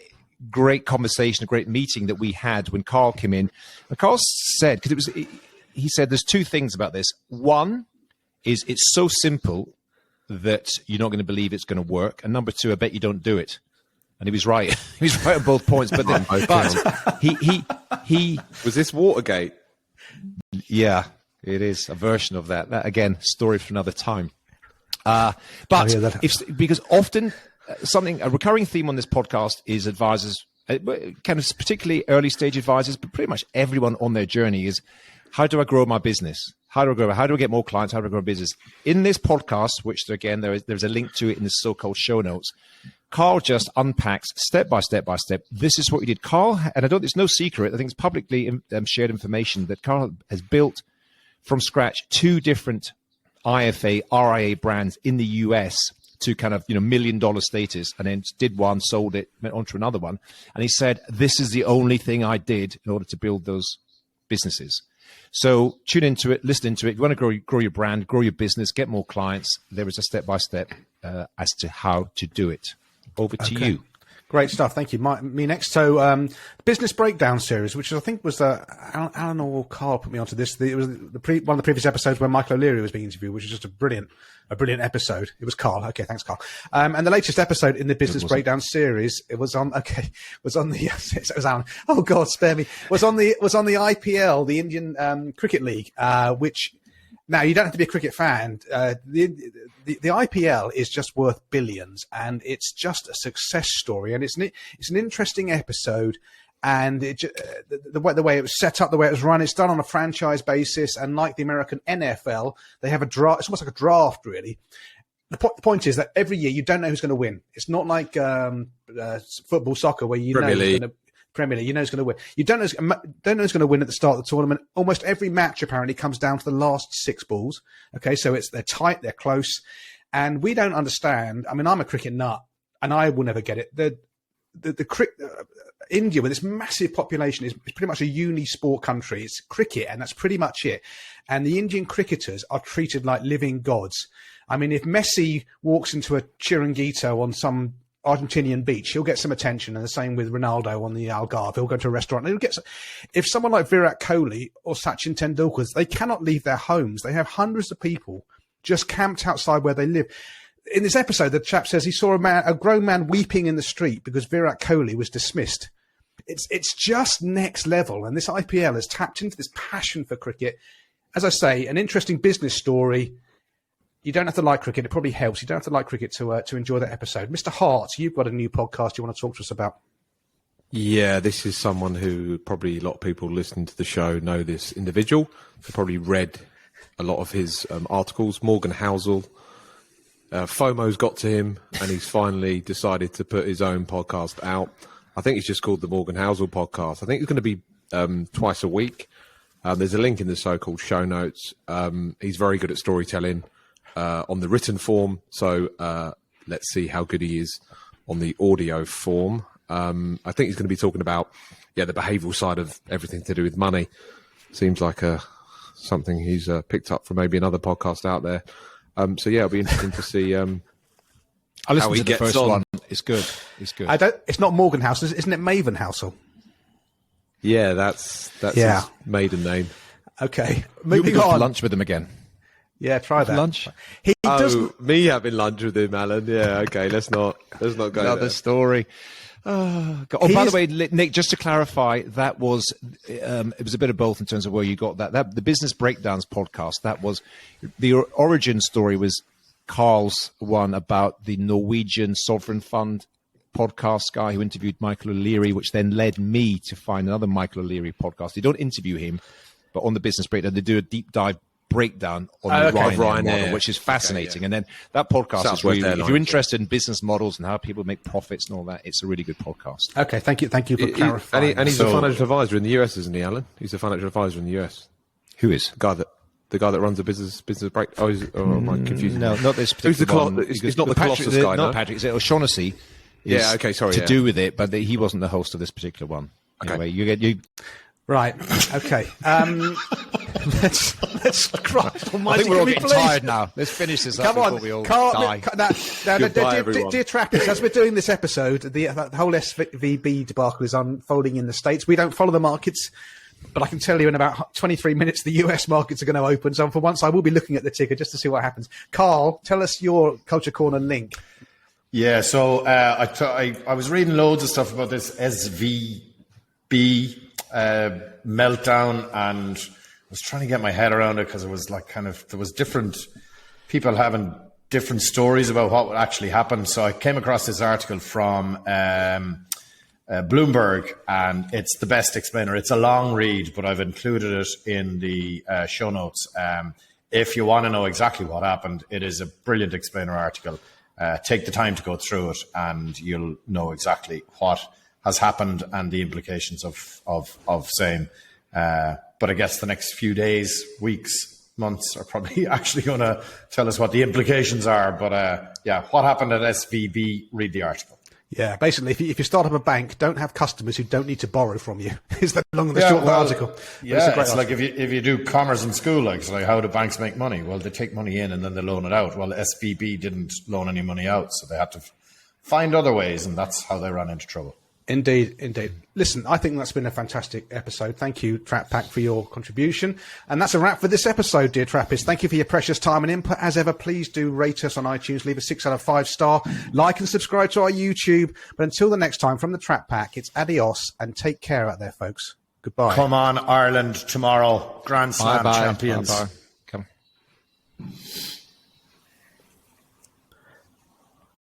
great conversation, a great meeting that we had when Carl came in. And Carl said, he said there's two things about this. One is it's so simple that you're not going to believe it's going to work. And number two, I bet you don't do it. And he was right. He was right on both points. But he
was this Watergate?
Yeah, it is a version of that. That again, story for another time. Because often a recurring theme on this podcast is advisors, kind of particularly early stage advisors, but pretty much everyone on their journey is, how do I grow my business? How do I get more clients? How do I grow a business? In this podcast, which again, there's a link to it in the so-called show notes, Carl just unpacks step by step by step. This is what he did. Carl, and it's no secret, I think it's publicly shared information that Carl has built from scratch 2 different IFA, RIA brands in the US to kind of, $1 million status, and then did one, sold it, went on to another one. And he said, this is the only thing I did in order to build those businesses. So tune into it, listen into it. If you want to grow your brand, grow your business, get more clients, there is a step-by-step as to how to do it. Over to you.
Great stuff. Thank you. Me next. So, Business Breakdown series, which I think was Alan or Carl put me onto this. It was one of the previous episodes where Michael O'Leary was being interviewed, which was just a brilliant episode. It was Carl. Okay, thanks, Carl. And the latest episode in the Business Breakdown series, it was on Alan. Oh God, spare me. Was on the IPL, the Indian Cricket League, which. Now, you don't have to be a cricket fan. The IPL is just worth billions, and it's just a success story. And it's an interesting episode, and the way it was set up, the way it was run, it's done on a franchise basis. And like the American NFL, they have a draft. It's almost like a draft, really. The point is that every year you don't know who's going to win. It's not like football, soccer, where you
Premier
know
League.
who's going to. Premier League, you know who's going to win. You don't know who's going to win at the start of the tournament. Almost every match apparently comes down to the last 6 balls. Okay, so they're tight, they're close, and we don't understand. I mean, I'm a cricket nut, and I will never get it. India, with its massive population, is pretty much a uni-sport country. It's cricket, and that's pretty much it. And the Indian cricketers are treated like living gods. I mean, if Messi walks into a Chiringuito on some Argentinian beach, he'll get some attention, and the same with Ronaldo on the Algarve. He'll go to a restaurant and he'll get if someone like Virat Kohli or Sachin Tendulkar, they cannot leave their homes. They have hundreds of people just camped outside where they live. In this episode, the chap says he saw a grown man weeping in the street because Virat Kohli was dismissed. It's just next level, and this IPL has tapped into this passion for cricket. as I say, an interesting business story. You don't have to like cricket. It probably helps. You don't have to like cricket to enjoy that episode. Mr. Hart, you've got a new podcast you want to talk to us about.
Yeah, this is someone who probably a lot of people listening to the show know this individual. They probably read a lot of his articles. Morgan Housel. FOMO's got to him, and he's finally decided to put his own podcast out. I think it's just called the Morgan Housel Podcast. I think it's going to be twice a week. There's a link in the so-called show notes. He's very good at storytelling on the written form, so let's see how good he is on the audio form. I think he's going to be talking about the behavioural side of everything to do with money. Seems like something he's picked up from maybe another podcast out there. So it'll be interesting to see
I listened to the first one. It's good.
It's not Morgan Housel, isn't it? Maven Housel.
Yeah, that's his maiden name.
Okay,
You'll
moving
go
on.
for lunch with him again.
Yeah, try that.
Lunch.
He doesn't.
Me having lunch with him, Alan. Yeah, okay. Let's not go
Another
there.
story. Oh, God. By the way, Nick, just to clarify, that was it was a bit of both in terms of where you got that. The Business Breakdowns podcast. That was the origin story was Carl's one about the Norwegian Sovereign Fund podcast guy who interviewed Michael O'Leary, which then led me to find another Michael O'Leary podcast. They don't interview him, but on the Business Breakdown, they do a deep dive breakdown on the Ryanair model, which is fascinating. And then that podcast is really, if you're interested in business models and how people make profits and all that, it's a really good podcast.
Okay, thank you for clarifying.
And he's a financial advisor in the US, isn't he, Alan? He's a financial advisor in the US.
Who is?
The guy that runs the business break. Am I confused?
No, not this particular one.
It's not the Colossus guy,
Not Patrick. It's O'Shaughnessy. To do with it, but he wasn't the host of this particular one.
Okay.
Anyway, you.
Right. Okay. Let's Christ Almighty.
I think we're all
can we
getting
please-
tired now. Let's finish this up before we all die.
Dear Trappists, as we're doing this episode, the whole SVB debacle is unfolding in the States. We don't follow the markets, but I can tell you in about 23 minutes the US markets are going to open. So for once, I will be looking at the ticker just to see what happens. Carl, tell us your Culture Corner link.
Yeah, so I was reading loads of stuff about this SVB meltdown, and I was trying to get my head around it because it was like there was different people having different stories about what actually happened. So I came across this article from Bloomberg, and it's the best explainer. It's a long read, but I've included it in the show notes. If you want to know exactly what happened, it is a brilliant explainer article. Take the time to go through it, and you'll know exactly what has happened and the implications of same. But I guess the next few days, weeks, months are probably actually going to tell us what the implications are. But what happened at SVB? Read the article.
Yeah, basically, if you start up a bank, don't have customers who don't need to borrow from you. Is the long and the short of the article?
Yeah, it's like if you do commerce in school, like it's like how do banks make money? Well, they take money in and then they loan it out. Well, SVB didn't loan any money out, so they had to find other ways, and that's how they ran into trouble.
Indeed. Listen, I think that's been a fantastic episode. Thank you, Trap Pack, for your contribution. And that's a wrap for this episode, dear Trappists. Thank you for your precious time and input. As ever, please do rate us on iTunes. Leave a 6 out of 5 star. Like and subscribe to our YouTube. But until the next time, from the Trap Pack, it's adios and take care out there, folks. Goodbye.
Come on, Ireland tomorrow. Grand Slam champions.
Bye-bye. Come.